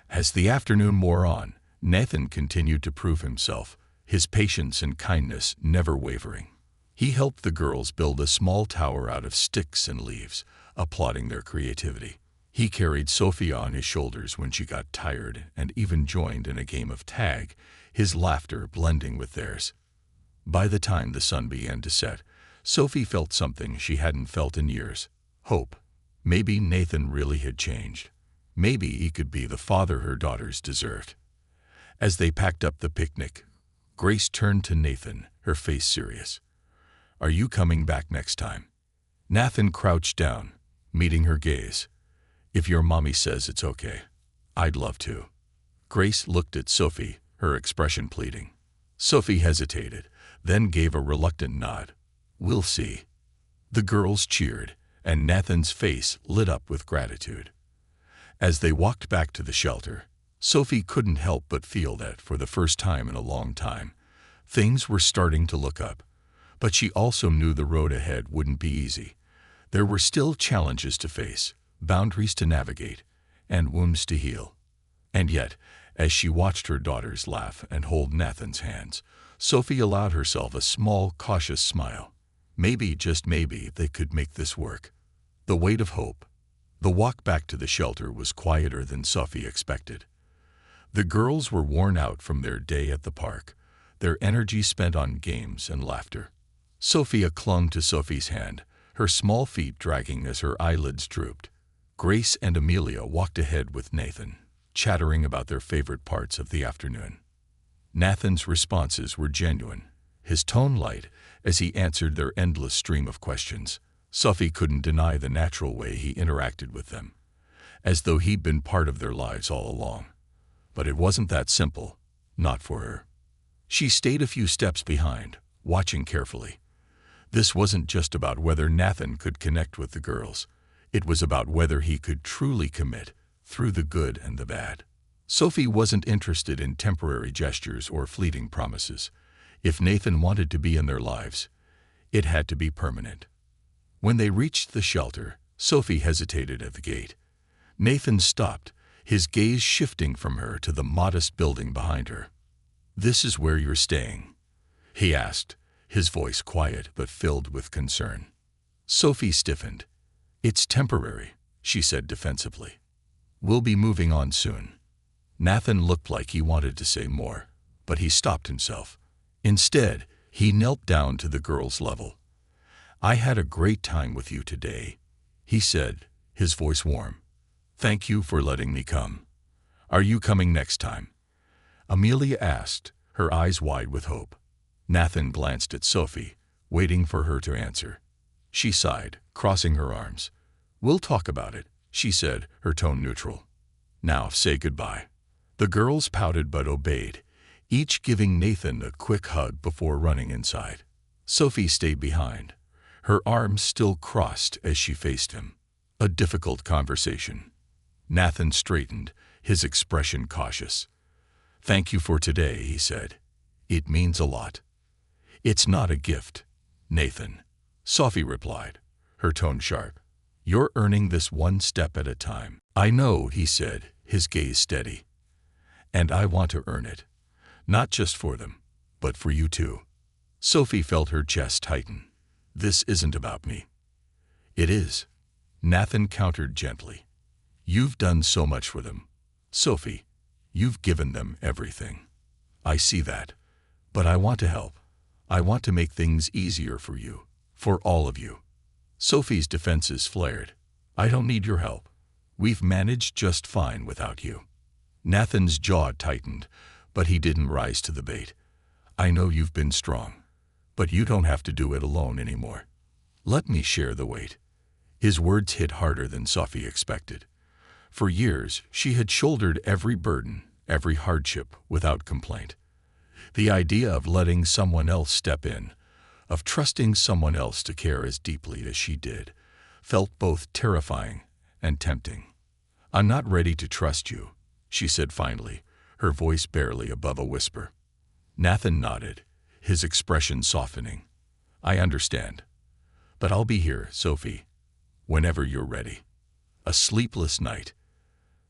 As the afternoon wore on, Nathan continued to prove himself, his patience and kindness never wavering. He helped the girls build a small tower out of sticks and leaves, applauding their creativity. He carried Sophia on his shoulders when she got tired and even joined in a game of tag, his laughter blending with theirs. By the time the sun began to set, Sophie felt something she hadn't felt in years. Hope. Maybe Nathan really had changed. Maybe he could be the father her daughters deserved. As they packed up the picnic, Grace turned to Nathan, her face serious. "Are you coming back next time?" Nathan crouched down, meeting her gaze. "If your mommy says it's okay, I'd love to." Grace looked at Sophie, her expression pleading. Sophie hesitated, then gave a reluctant nod. "We'll see." The girls cheered, and Nathan's face lit up with gratitude. As they walked back to the shelter, Sophie couldn't help but feel that, for the first time in a long time, things were starting to look up. But she also knew the road ahead wouldn't be easy. There were still challenges to face, boundaries to navigate, and wounds to heal. And yet, as she watched her daughters laugh and hold Nathan's hands, Sophie allowed herself a small, cautious smile. Maybe, just maybe, they could make this work. The weight of hope. The walk back to the shelter was quieter than Sophie expected. The girls were worn out from their day at the park, their energy spent on games and laughter. Sophia clung to Sophie's hand, her small feet dragging as her eyelids drooped. Grace and Amelia walked ahead with Nathan, chattering about their favorite parts of the afternoon. Nathan's responses were genuine, his tone light as he answered their endless stream of questions. Sophie couldn't deny the natural way he interacted with them, as though he'd been part of their lives all along. But it wasn't that simple, not for her. She stayed a few steps behind, watching carefully. This wasn't just about whether Nathan could connect with the girls. It was about whether he could truly commit, through the good and the bad. Sophie wasn't interested in temporary gestures or fleeting promises. If Nathan wanted to be in their lives, it had to be permanent. When they reached the shelter, Sophie hesitated at the gate. Nathan stopped, his gaze shifting from her to the modest building behind her. "This is where you're staying?" he asked, his voice quiet but filled with concern. Sophie stiffened. "It's temporary," she said defensively. "We'll be moving on soon." Nathan looked like he wanted to say more, but he stopped himself. Instead, he knelt down to the girl's level. "I had a great time with you today," he said, his voice warm. "Thank you for letting me come. Are you coming next time?" Amelia asked, her eyes wide with hope. Nathan glanced at Sophie, waiting for her to answer. She sighed, crossing her arms. "We'll talk about it," she said, her tone neutral. "Now say goodbye." The girls pouted but obeyed, each giving Nathan a quick hug before running inside. Sophie stayed behind, her arms still crossed as she faced him. A difficult conversation. Nathan straightened, his expression cautious. "Thank you for today," he said. "It means a lot." "It's not a gift, Nathan," Sophie replied, her tone sharp. "You're earning this one step at a time." "I know," he said, his gaze steady. "And I want to earn it. Not just for them, but for you too." Sophie felt her chest tighten. "This isn't about me." "It is," Nathan countered gently. "You've done so much for them. Sophie, you've given them everything. I see that. But I want to help. I want to make things easier for you, for all of you." Sophie's defenses flared. "I don't need your help. We've managed just fine without you." Nathan's jaw tightened, but he didn't rise to the bait. "I know you've been strong, but you don't have to do it alone anymore. Let me share the weight." His words hit harder than Sophie expected. For years, she had shouldered every burden, every hardship, without complaint. The idea of letting someone else step in, of trusting someone else to care as deeply as she did, felt both terrifying and tempting. "I'm not ready to trust you," she said finally, her voice barely above a whisper. Nathan nodded, his expression softening. "I understand. But I'll be here, Sophie, whenever you're ready." A sleepless night.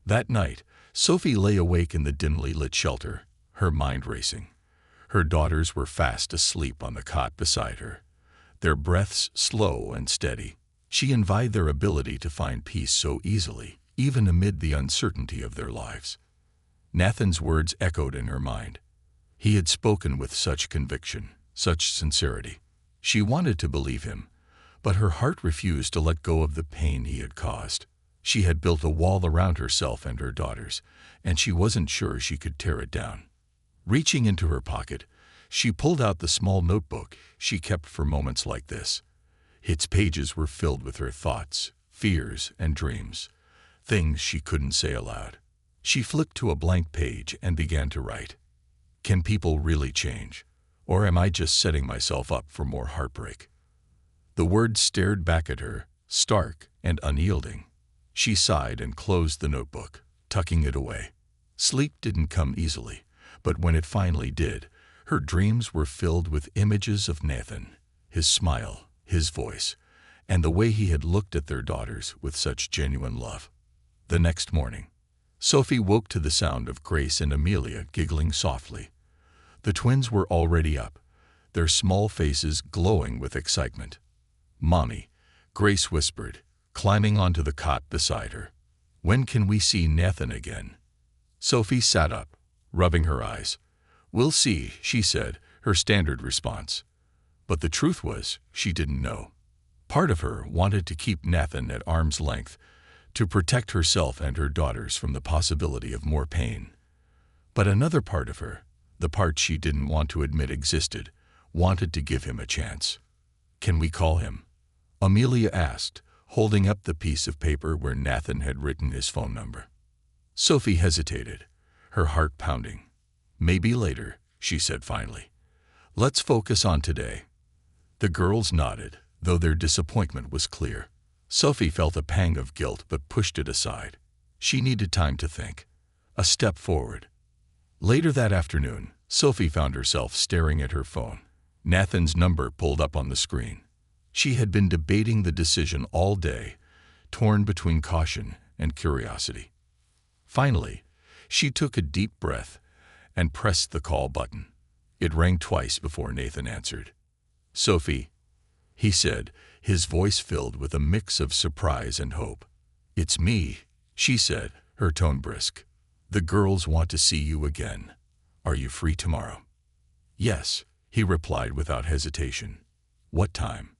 That night, Sophie lay awake in the dimly lit shelter, her mind racing. Her daughters were fast asleep on the cot beside her, their breaths slow and steady. She envied their ability to find peace so easily, even amid the uncertainty of their lives. Nathan's words echoed in her mind. He had spoken with such conviction, such sincerity. She wanted to believe him, but her heart refused to let go of the pain he had caused. She had built a wall around herself and her daughters, and she wasn't sure she could tear it down. Reaching into her pocket, she pulled out the small notebook she kept for moments like this. Its pages were filled with her thoughts, fears, and dreams, things she couldn't say aloud. She flipped to a blank page and began to write. Can people really change? Or am I just setting myself up for more heartbreak? The words stared back at her, stark and unyielding. She sighed and closed the notebook, tucking it away. Sleep didn't come easily, but when it finally did, her dreams were filled with images of Nathan, his smile, his voice, and the way he had looked at their daughters with such genuine love. The next morning, Sophie woke to the sound of Grace and Amelia giggling softly. The twins were already up, their small faces glowing with excitement. "Mommy," Grace whispered, climbing onto the cot beside her. "When can we see Nathan again?" Sophie sat up, rubbing her eyes. "We'll see," she said, her standard response. But the truth was, she didn't know. Part of her wanted to keep Nathan at arm's length, to protect herself and her daughters from the possibility of more pain. But another part of her, the part she didn't want to admit existed, wanted to give him a chance. "Can we call him?" Amelia asked, holding up the piece of paper where Nathan had written his phone number. Sophie hesitated, her heart pounding. "Maybe later," she said finally. "Let's focus on today." The girls nodded, though their disappointment was clear. Sophie felt a pang of guilt but pushed it aside. She needed time to think. A step forward. Later that afternoon, Sophie found herself staring at her phone. Nathan's number pulled up on the screen. She had been debating the decision all day, torn between caution and curiosity. Finally, she took a deep breath and pressed the call button. It rang twice before Nathan answered. "Sophie," he said, his voice filled with a mix of surprise and hope. "It's me," she said, her tone brisk. "The girls want to see you again. Are you free tomorrow?" "Yes," he replied without hesitation. "What time?"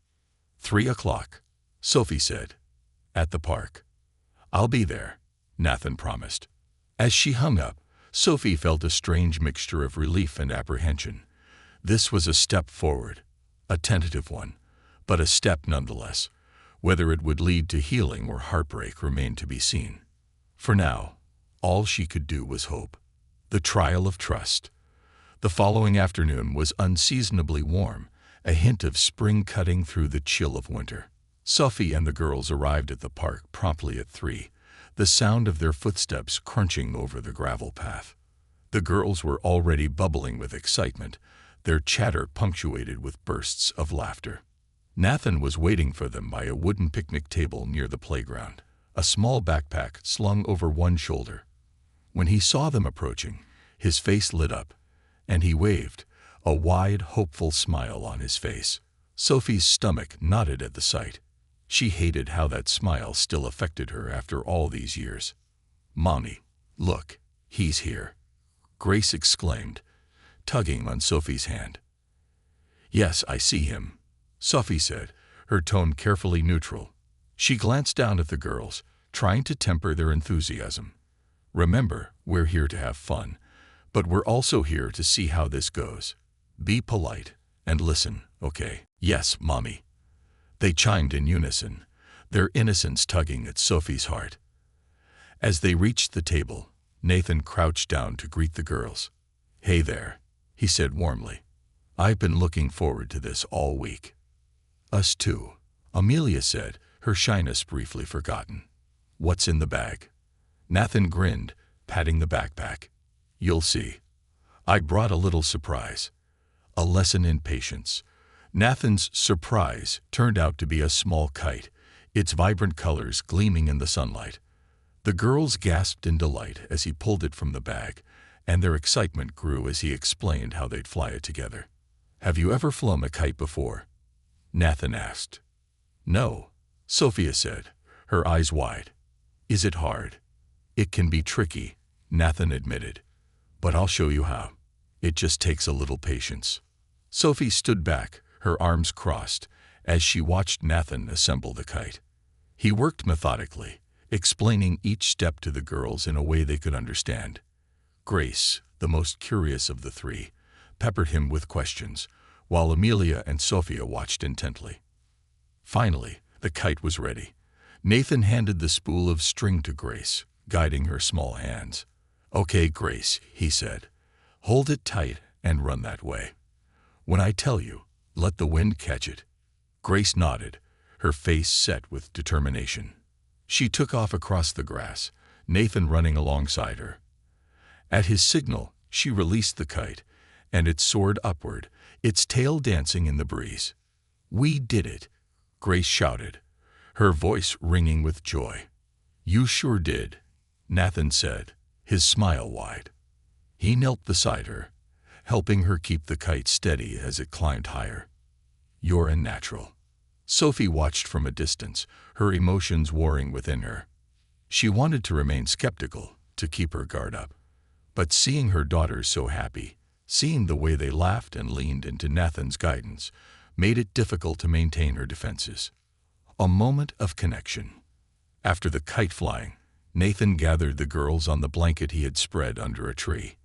3:00, Sophie said. "At the park." "I'll be there," Nathan promised. As she hung up, Sophie felt a strange mixture of relief and apprehension. This was a step forward, a tentative one, but a step nonetheless. Whether it would lead to healing or heartbreak remained to be seen. For now, all she could do was hope. The trial of trust. The following afternoon was unseasonably warm, a hint of spring cutting through the chill of winter. Sophie and the girls arrived at the park promptly at 3, the sound of their footsteps crunching over the gravel path. The girls were already bubbling with excitement, their chatter punctuated with bursts of laughter. Nathan was waiting for them by a wooden picnic table near the playground, a small backpack slung over one shoulder. When he saw them approaching, his face lit up, and he waved, a wide, hopeful smile on his face. Sophie's stomach knotted at the sight. She hated how that smile still affected her after all these years. "Mommy, look, he's here," Grace exclaimed, tugging on Sophie's hand. "Yes, I see him," Sophie said, her tone carefully neutral. She glanced down at the girls, trying to temper their enthusiasm. "Remember, we're here to have fun, but we're also here to see how this goes. Be polite and listen, okay?" "Yes, Mommy." They chimed in unison, their innocence tugging at Sophie's heart. As they reached the table, Nathan crouched down to greet the girls. "Hey there," he said warmly. "I've been looking forward to this all week." "Us too," Amelia said, her shyness briefly forgotten. "What's in the bag?" Nathan grinned, patting the backpack. "You'll see. I brought a little surprise. A lesson in patience." Nathan's surprise turned out to be a small kite, its vibrant colors gleaming in the sunlight. The girls gasped in delight as he pulled it from the bag, and their excitement grew as he explained how they'd fly it together. "Have you ever flown a kite before?" Nathan asked. "No," Sophia said, her eyes wide. "Is it hard?" "It can be tricky," Nathan admitted. "But I'll show you how. It just takes a little patience." Sophie stood back, her arms crossed, as she watched Nathan assemble the kite. He worked methodically, explaining each step to the girls in a way they could understand. Grace, the most curious of the three, peppered him with questions, while Amelia and Sophia watched intently. Finally, the kite was ready. Nathan handed the spool of string to Grace, guiding her small hands. "Okay, Grace," he said. Hold it tight and run that way. When I tell you, let the wind catch it." Grace nodded, her face set with determination. She took off across the grass, Nathan running alongside her. At his signal, she released the kite, and it soared upward, its tail dancing in the breeze. "We did it," Grace shouted, her voice ringing with joy. "You sure did," Nathan said, his smile wide. He knelt beside her, helping her keep the kite steady as it climbed higher. "You're a natural." Sophie watched from a distance, her emotions warring within her. She wanted to remain skeptical, to keep her guard up. But seeing her daughters so happy, seeing the way they laughed and leaned into Nathan's guidance, made it difficult to maintain her defenses. A moment of connection. After the kite flying, Nathan gathered the girls on the blanket he had spread under a tree.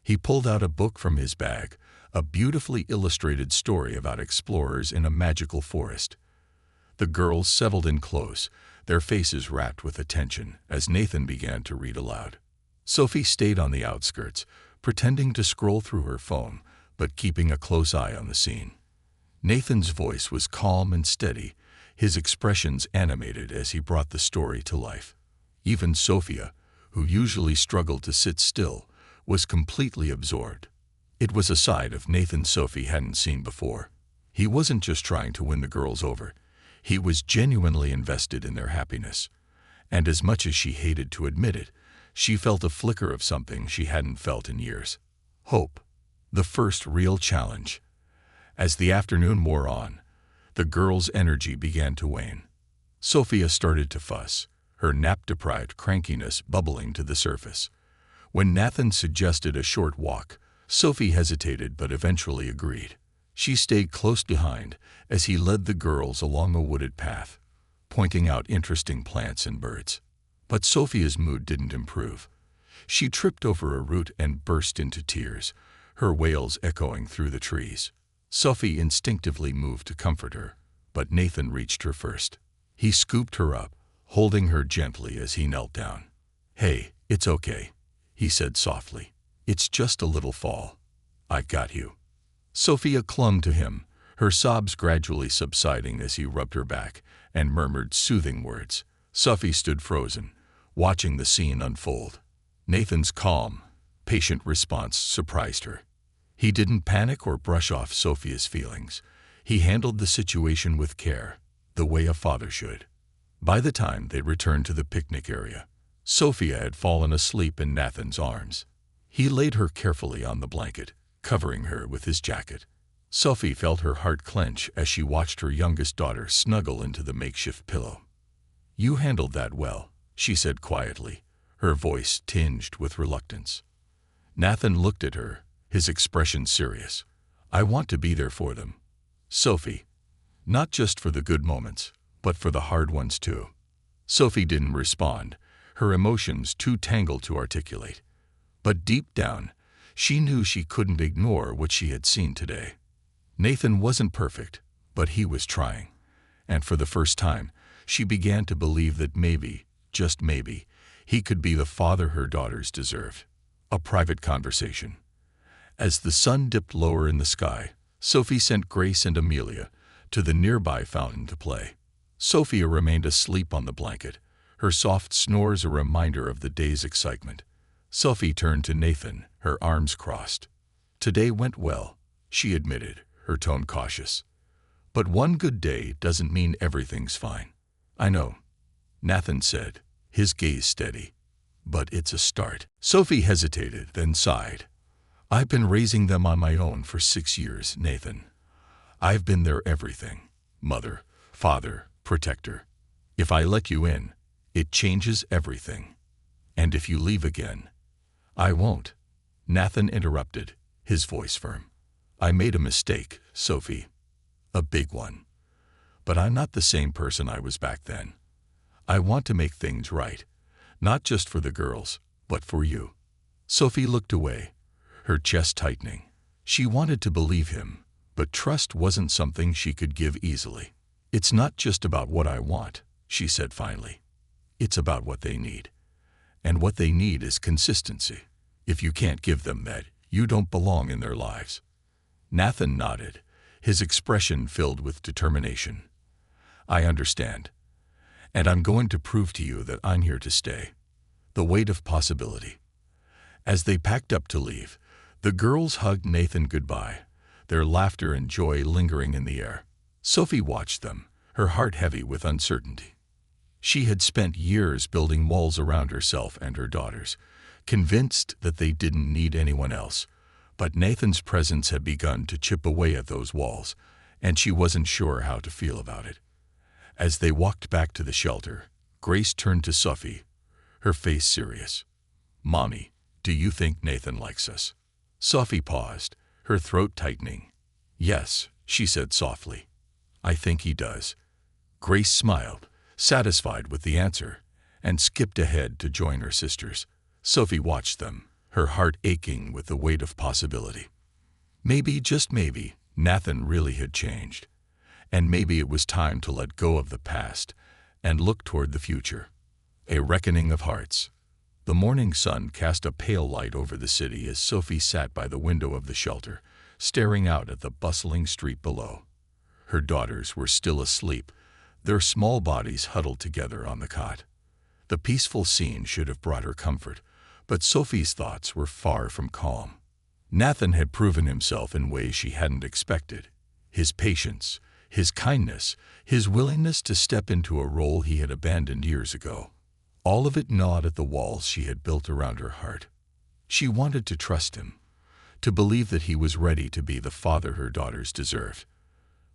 He pulled out a book from his bag, a beautifully illustrated story about explorers in a magical forest. The girls settled in close, their faces rapt with attention as Nathan began to read aloud. Sophie stayed on the outskirts, pretending to scroll through her phone, but keeping a close eye on the scene. Nathan's voice was calm and steady, his expressions animated as he brought the story to life. Even Sophia, who usually struggled to sit still, was completely absorbed. It was a side of Nathan Sophie hadn't seen before. He wasn't just trying to win the girls over. He was genuinely invested in their happiness. And as much as she hated to admit it, she felt a flicker of something she hadn't felt in years. Hope. The first real challenge. As the afternoon wore on, the girls' energy began to wane. Sophia started to fuss, her nap-deprived crankiness bubbling to the surface. When Nathan suggested a short walk, Sophie hesitated but eventually agreed. She stayed close behind as he led the girls along a wooded path, pointing out interesting plants and birds. But Sophia's mood didn't improve. She tripped over a root and burst into tears, her wails echoing through the trees. Sophie instinctively moved to comfort her, but Nathan reached her first. He scooped her up, holding her gently as he knelt down. "Hey, it's okay," he said softly. "It's just a little fall. I got you." Sophia clung to him, her sobs gradually subsiding as he rubbed her back and murmured soothing words. Sophie stood frozen, watching the scene unfold. Nathan's calm, patient response surprised her. He didn't panic or brush off Sophia's feelings. He handled the situation with care, the way a father should. By the time they returned to the picnic area, Sophia had fallen asleep in Nathan's arms. He laid her carefully on the blanket, covering her with his jacket. Sophie felt her heart clench as she watched her youngest daughter snuggle into the makeshift pillow. "You handled that well," she said quietly, her voice tinged with reluctance. Nathan looked at her, his expression serious. "I want to be there for them, Sophie. Not just for the good moments, but for the hard ones too." Sophie didn't respond, her emotions too tangled to articulate. But deep down, she knew she couldn't ignore what she had seen today. Nathan wasn't perfect, but he was trying. And for the first time, she began to believe that maybe, just maybe, he could be the father her daughters deserved. A private conversation. As the sun dipped lower in the sky, Sophie sent Grace and Amelia to the nearby fountain to play. Sophia remained asleep on the blanket, her soft snores a reminder of the day's excitement. Sophie turned to Nathan, her arms crossed. "Today went well," she admitted, her tone cautious. "But one good day doesn't mean everything's fine." "I know," Nathan said, his gaze steady. "But it's a start." Sophie hesitated, then sighed. "I've been raising them on my own for 6 years, Nathan. I've been their everything. Mother, father, protector. If I let you in, it changes everything. And if you leave again—" "I won't," Nathan interrupted, his voice firm. "I made a mistake, Sophie. A big one. But I'm not the same person I was back then. I want to make things right, not just for the girls, but for you." Sophie looked away, her chest tightening. She wanted to believe him, but trust wasn't something she could give easily. "It's not just about what I want," she said finally. "It's about what they need. And what they need is consistency. If you can't give them that, You don't belong in their lives." Nathan nodded, his expression filled with determination. "I understand. And I'm going to prove to you that I'm here to stay." The weight of possibility. As they packed up to leave, the girls hugged Nathan goodbye, their laughter and joy lingering in the air. Sophie watched them, her heart heavy with uncertainty. She had spent years building walls around herself and her daughters, convinced that they didn't need anyone else. But Nathan's presence had begun to chip away at those walls, and she wasn't sure how to feel about it. As they walked back to the shelter, Grace turned to Sophie, her face serious. "Mommy, do you think Nathan likes us?" Sophie paused, her throat tightening. "Yes," she said softly. "I think he does." Grace smiled, satisfied with the answer, and skipped ahead to join her sisters. Sophie watched them, her heart aching with the weight of possibility. Maybe, just maybe, Nathan really had changed. And maybe it was time to let go of the past and look toward the future. A reckoning of hearts. The morning sun cast a pale light over the city as Sophie sat by the window of the shelter, staring out at the bustling street below. Her daughters were still asleep, their small bodies huddled together on the cot. The peaceful scene should have brought her comfort, but Sophie's thoughts were far from calm. Nathan had proven himself in ways she hadn't expected. His patience, his kindness, his willingness to step into a role he had abandoned years ago. All of it gnawed at the walls she had built around her heart. She wanted to trust him, to believe that he was ready to be the father her daughters deserved.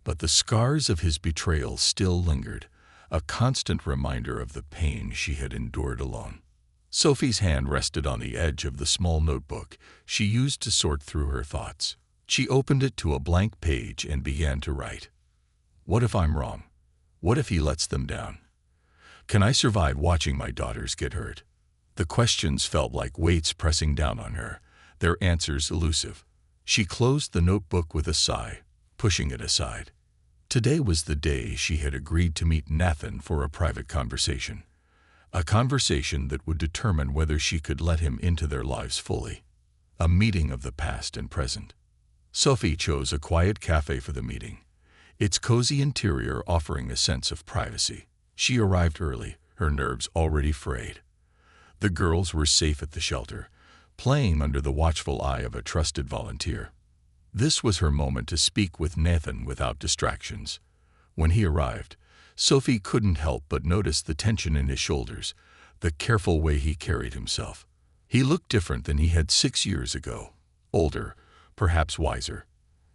But the scars of his betrayal still lingered, a constant reminder of the pain she had endured alone. Sophie's hand rested on the edge of the small notebook she used to sort through her thoughts. She opened it to a blank page and began to write. What if I'm wrong? What if he lets them down? Can I survive watching my daughters get hurt? The questions felt like weights pressing down on her, their answers elusive. She closed the notebook with a sigh, pushing it aside. Today was the day she had agreed to meet Nathan for a private conversation. A conversation that would determine whether she could let him into their lives fully. A meeting of the past and present. Sophie chose a quiet cafe for the meeting, its cozy interior offering a sense of privacy. She arrived early, her nerves already frayed. The girls were safe at the shelter, playing under the watchful eye of a trusted volunteer. This was her moment to speak with Nathan without distractions. When he arrived, Sophie couldn't help but notice the tension in his shoulders, the careful way he carried himself. He looked different than he had 6 years ago, older, perhaps wiser.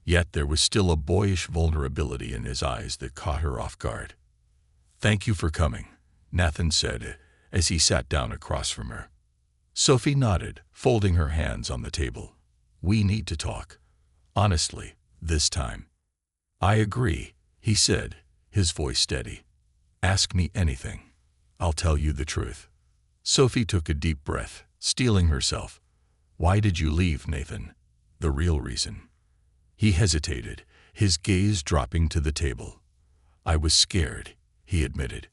Yet there was still a boyish vulnerability in his eyes that caught her off guard. "Thank you for coming," Nathan said as he sat down across from her. Sophie nodded, folding her hands on the table. "We need to talk. Honestly, this time." "I agree," he said, his voice steady. "Ask me anything. I'll tell you the truth." Sophie took a deep breath, steeling herself. "Why did you leave, Nathan? The real reason." He hesitated, his gaze dropping to the table. "I was scared," he admitted.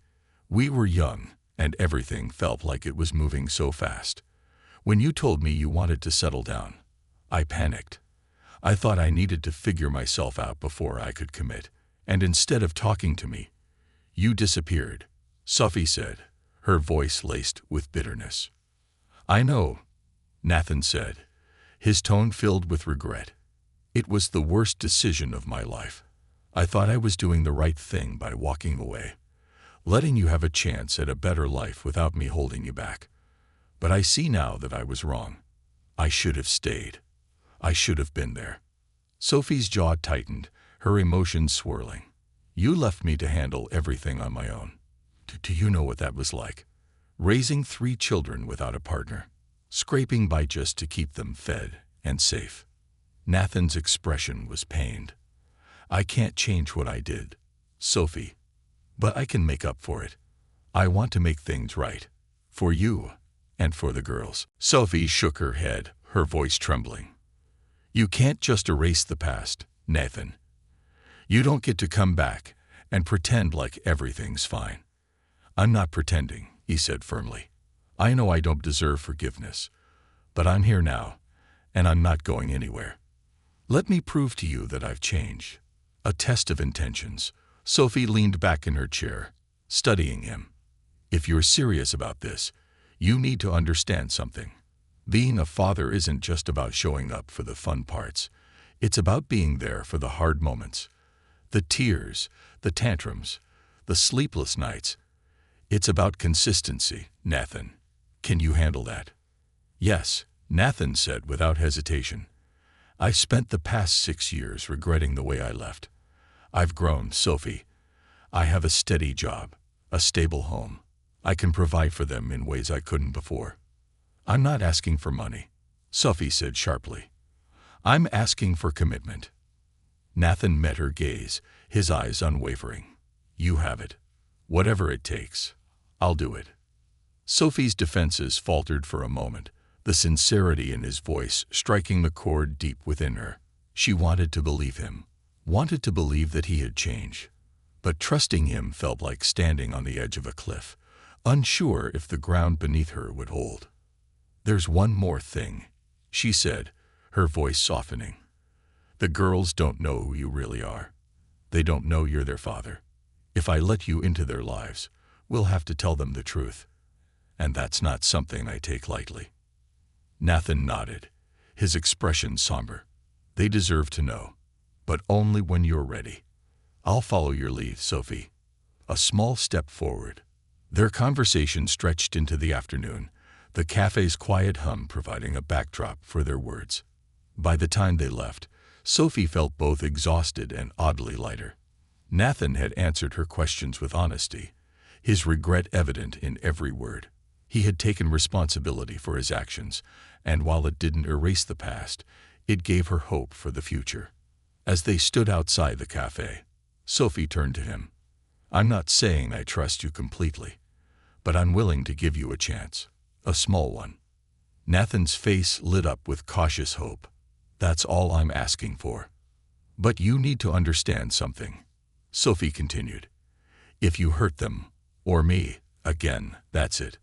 "We were young, and everything felt like it was moving so fast. When you told me you wanted to settle down, I panicked. I thought I needed to figure myself out before I could commit, and instead of talking to me, you disappeared," Sophie said, her voice laced with bitterness. "I know," Nathan said, his tone filled with regret. "It was the worst decision of my life. I thought I was doing the right thing by walking away, letting you have a chance at a better life without me holding you back. But I see now that I was wrong. I should have stayed. I should have been there." Sophie's jaw tightened, her emotions swirling. "You left me to handle everything on my own. Do you know what that was like? Raising 3 children without a partner, scraping by just to keep them fed and safe." Nathan's expression was pained. "I can't change what I did, Sophie, but I can make up for it. I want to make things right, for you and for the girls." Sophie shook her head, her voice trembling. "You can't just erase the past, Nathan. You don't get to come back and pretend like everything's fine." "I'm not pretending," he said firmly. "I know I don't deserve forgiveness, but I'm here now, and I'm not going anywhere. Let me prove to you that I've changed. A test of intentions. Sophie leaned back in her chair, studying him. If you're serious about this, you need to understand something. Being a father isn't just about showing up for the fun parts. It's about being there for the hard moments. The tears, the tantrums, the sleepless nights. It's about consistency, Nathan. Can you handle that? Yes, Nathan said without hesitation. I've spent the past 6 years regretting the way I left. I've grown, Sophie. I have a steady job, a stable home. I can provide for them in ways I couldn't before. I'm not asking for money, Sophie said sharply. I'm asking for commitment. Nathan met her gaze, his eyes unwavering. You have it. Whatever it takes, I'll do it. Sophie's defenses faltered for a moment, the sincerity in his voice striking the chord deep within her. She wanted to believe him, wanted to believe that he had changed. But trusting him felt like standing on the edge of a cliff, unsure if the ground beneath her would hold. There's one more thing, she said, her voice softening. The girls don't know who you really are. They don't know you're their father. If I let you into their lives, we'll have to tell them the truth. And that's not something I take lightly. Nathan nodded, his expression somber. They deserve to know, but only when you're ready. I'll follow your lead, Sophie. A small step forward. Their conversation stretched into the afternoon, the cafe's quiet hum providing a backdrop for their words. By the time they left, Sophie felt both exhausted and oddly lighter. Nathan had answered her questions with honesty, his regret evident in every word. He had taken responsibility for his actions, and while it didn't erase the past, it gave her hope for the future. As they stood outside the cafe, Sophie turned to him. I'm not saying I trust you completely, but I'm willing to give you a chance, a small one. Nathan's face lit up with cautious hope. That's all I'm asking for. But you need to understand something, Sophie continued. If you hurt them, or me, again, that's it.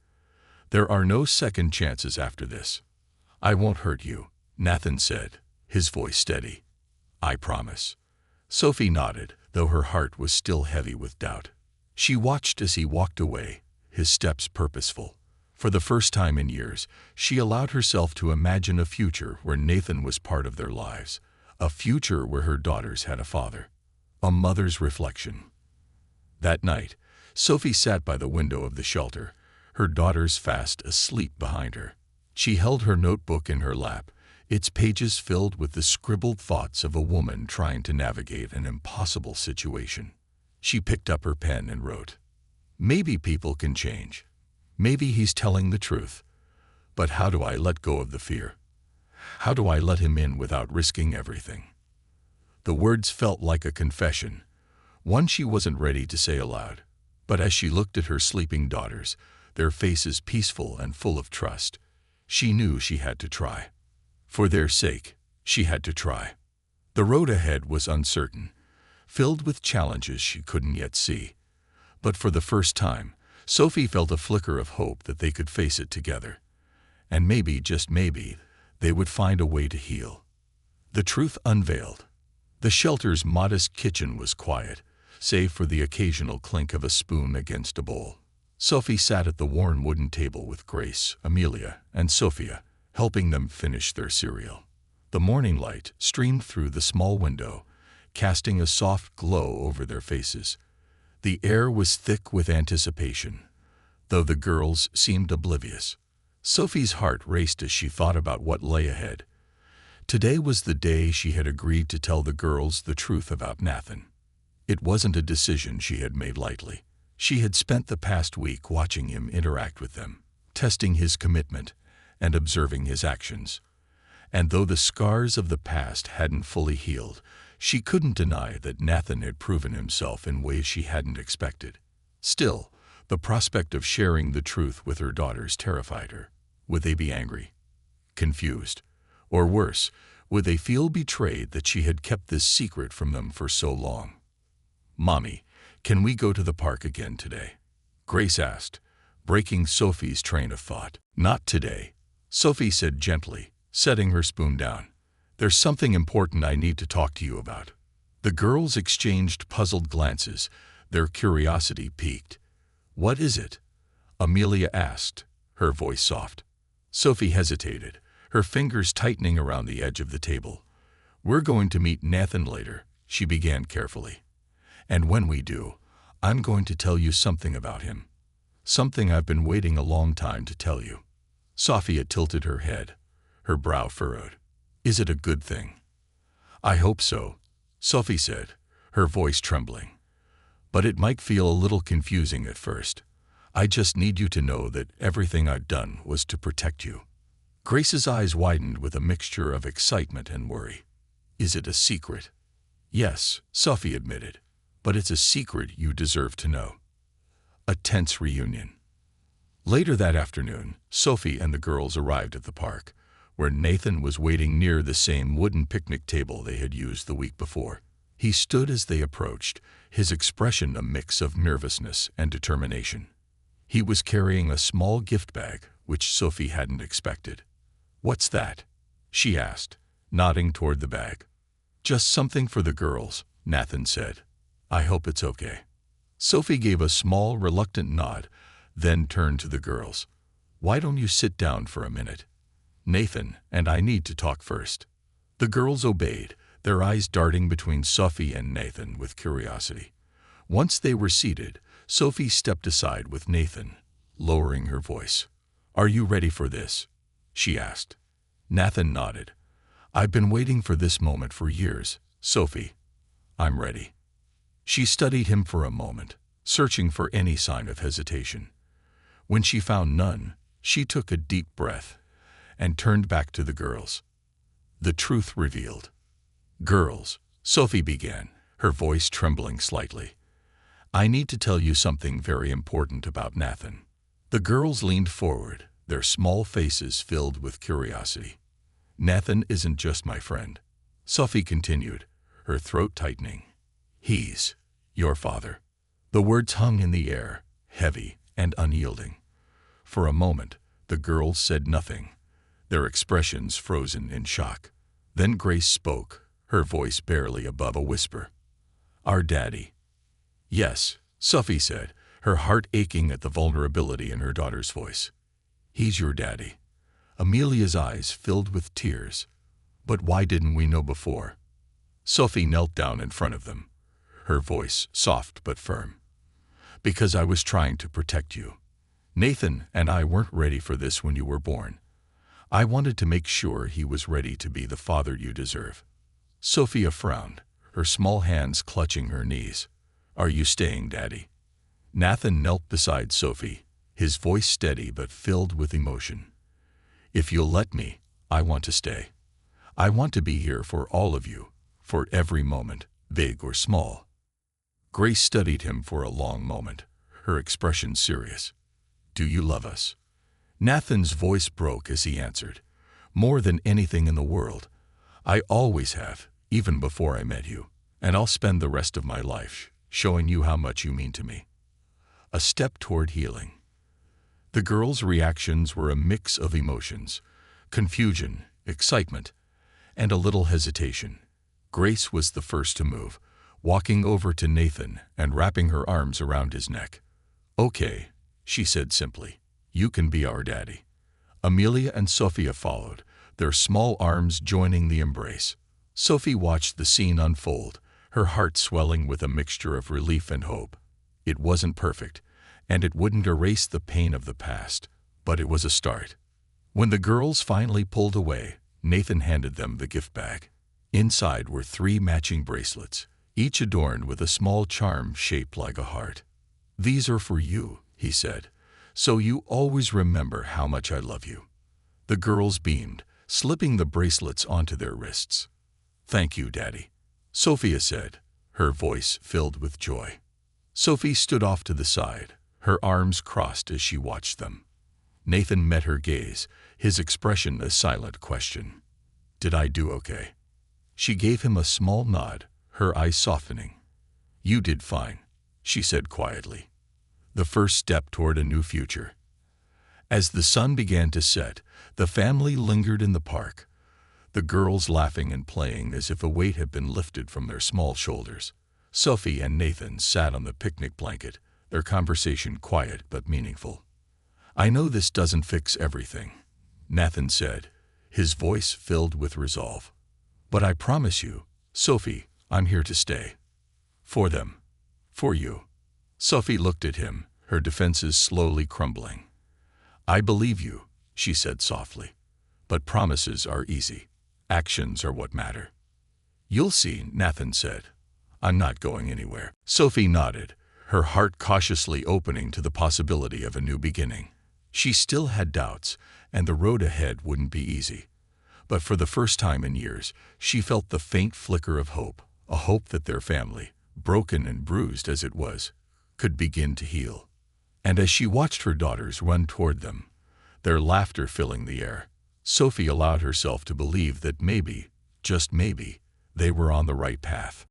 There are no second chances after this. I won't hurt you, Nathan said, his voice steady. I promise. Sophie nodded, though her heart was still heavy with doubt. She watched as he walked away, his steps purposeful. For the first time in years, she allowed herself to imagine a future where Nathan was part of their lives, a future where her daughters had a father, a mother's reflection. That night, Sophie sat by the window of the shelter, her daughters fast asleep behind her. She held her notebook in her lap, its pages filled with the scribbled thoughts of a woman trying to navigate an impossible situation. She picked up her pen and wrote, Maybe people can change. Maybe he's telling the truth. But how do I let go of the fear? How do I let him in without risking everything? The words felt like a confession, one she wasn't ready to say aloud. But as she looked at her sleeping daughters, their faces peaceful and full of trust, she knew she had to try. For their sake, she had to try. The road ahead was uncertain, filled with challenges she couldn't yet see. But for the first time, Sophie felt a flicker of hope that they could face it together. And maybe, just maybe, they would find a way to heal. The truth unveiled. The shelter's modest kitchen was quiet, save for the occasional clink of a spoon against a bowl. Sophie sat at the worn wooden table with Grace, Amelia, and Sophia, helping them finish their cereal. The morning light streamed through the small window, casting a soft glow over their faces. The air was thick with anticipation, though the girls seemed oblivious. Sophie's heart raced as she thought about what lay ahead. Today was the day she had agreed to tell the girls the truth about Nathan. It wasn't a decision she had made lightly. She had spent the past week watching him interact with them, testing his commitment and observing his actions. And though the scars of the past hadn't fully healed, she couldn't deny that Nathan had proven himself in ways she hadn't expected. Still, the prospect of sharing the truth with her daughters terrified her. Would they be angry? Confused? Or worse, would they feel betrayed that she had kept this secret from them for so long? Mommy, can we go to the park again today? Grace asked, breaking Sophie's train of thought. Not today, Sophie said gently, setting her spoon down. "There's something important I need to talk to you about." The girls exchanged puzzled glances, their curiosity piqued. "What is it?" Amelia asked, her voice soft. Sophie hesitated, her fingers tightening around the edge of the table. "We're going to meet Nathan later," she began carefully. "And when we do, I'm going to tell you something about him. Something I've been waiting a long time to tell you." Sophia tilted her head, her brow furrowed. "Is it a good thing?" "I hope so," Sophie said, her voice trembling. "But it might feel a little confusing at first. I just need you to know that everything I've done was to protect you." Grace's eyes widened with a mixture of excitement and worry. "Is it a secret?" "Yes," Sophie admitted, "but it's a secret you deserve to know." A tense reunion. Later that afternoon, Sophie and the girls arrived at the park, where Nathan was waiting near the same wooden picnic table they had used the week before. He stood as they approached, his expression a mix of nervousness and determination. He was carrying a small gift bag, which Sophie hadn't expected. "What's that?" she asked, nodding toward the bag. "Just something for the girls," Nathan said. "I hope it's okay." Sophie gave a small, reluctant nod, then turned to the girls. "Why don't you sit down for a minute? Nathan and I need to talk first." The girls obeyed, their eyes darting between Sophie and Nathan with curiosity. Once they were seated, Sophie stepped aside with Nathan, lowering her voice. "Are you ready for this?" she asked. Nathan nodded. "I've been waiting for this moment for years, Sophie. I'm ready." She studied him for a moment, searching for any sign of hesitation. When she found none, she took a deep breath and turned back to the girls. The truth revealed. "Girls," Sophie began, her voice trembling slightly, "I need to tell you something very important about Nathan." The girls leaned forward, their small faces filled with curiosity. "Nathan isn't just my friend," Sophie continued, her throat tightening. "He's your father." The words hung in the air, heavy and unyielding. For a moment, the girls said nothing, their expressions frozen in shock. Then Grace spoke, her voice barely above a whisper. "Our daddy." "Yes," Sophie said, her heart aching at the vulnerability in her daughter's voice. "He's your daddy." Amelia's eyes filled with tears. "But why didn't we know before?" Sophie knelt down in front of them, her voice soft but firm. "Because I was trying to protect you. Nathan and I weren't ready for this when you were born. I wanted to make sure he was ready to be the father you deserve." Sophia frowned, her small hands clutching her knees. "Are you staying, Daddy?" Nathan knelt beside Sophie, his voice steady but filled with emotion. "If you'll let me, I want to stay. I want to be here for all of you, for every moment, big or small." Grace studied him for a long moment, her expression serious. "Do you love us?" Nathan's voice broke as he answered. "More than anything in the world. I always have, even before I met you. And I'll spend the rest of my life showing you how much you mean to me." A step toward healing. The girls' reactions were a mix of emotions, confusion, excitement, and a little hesitation. Grace was the first to move, walking over to Nathan and wrapping her arms around his neck. "Okay," she said simply. "You can be our daddy." Amelia and Sophia followed, their small arms joining the embrace. Sophie watched the scene unfold, her heart swelling with a mixture of relief and hope. It wasn't perfect, and it wouldn't erase the pain of the past, but it was a start. When the girls finally pulled away, Nathan handed them the gift bag. Inside were 3 matching bracelets, each adorned with a small charm shaped like a heart. "These are for you," he said, "so you always remember how much I love you." The girls beamed, slipping the bracelets onto their wrists. "Thank you, Daddy," Sophia said, her voice filled with joy. Sophie stood off to the side, her arms crossed as she watched them. Nathan met her gaze, his expression a silent question. "Did I do okay?" She gave him a small nod, her eyes softening. "You did fine," she said quietly. "The first step toward a new future." As the sun began to set, the family lingered in the park, the girls laughing and playing as if a weight had been lifted from their small shoulders. Sophie and Nathan sat on the picnic blanket, their conversation quiet but meaningful. "I know this doesn't fix everything," Nathan said, his voice filled with resolve. "But I promise you, Sophie, I'm here to stay. For them. For you." Sophie looked at him, her defenses slowly crumbling. "I believe you," she said softly. "But promises are easy. Actions are what matter." "You'll see," Nathan said. "I'm not going anywhere." Sophie nodded, her heart cautiously opening to the possibility of a new beginning. She still had doubts, and the road ahead wouldn't be easy. But for the first time in years, she felt the faint flicker of hope, a hope that their family, broken and bruised as it was, could begin to heal. And as she watched her daughters run toward them, their laughter filling the air, Sophie allowed herself to believe that maybe, just maybe, they were on the right path.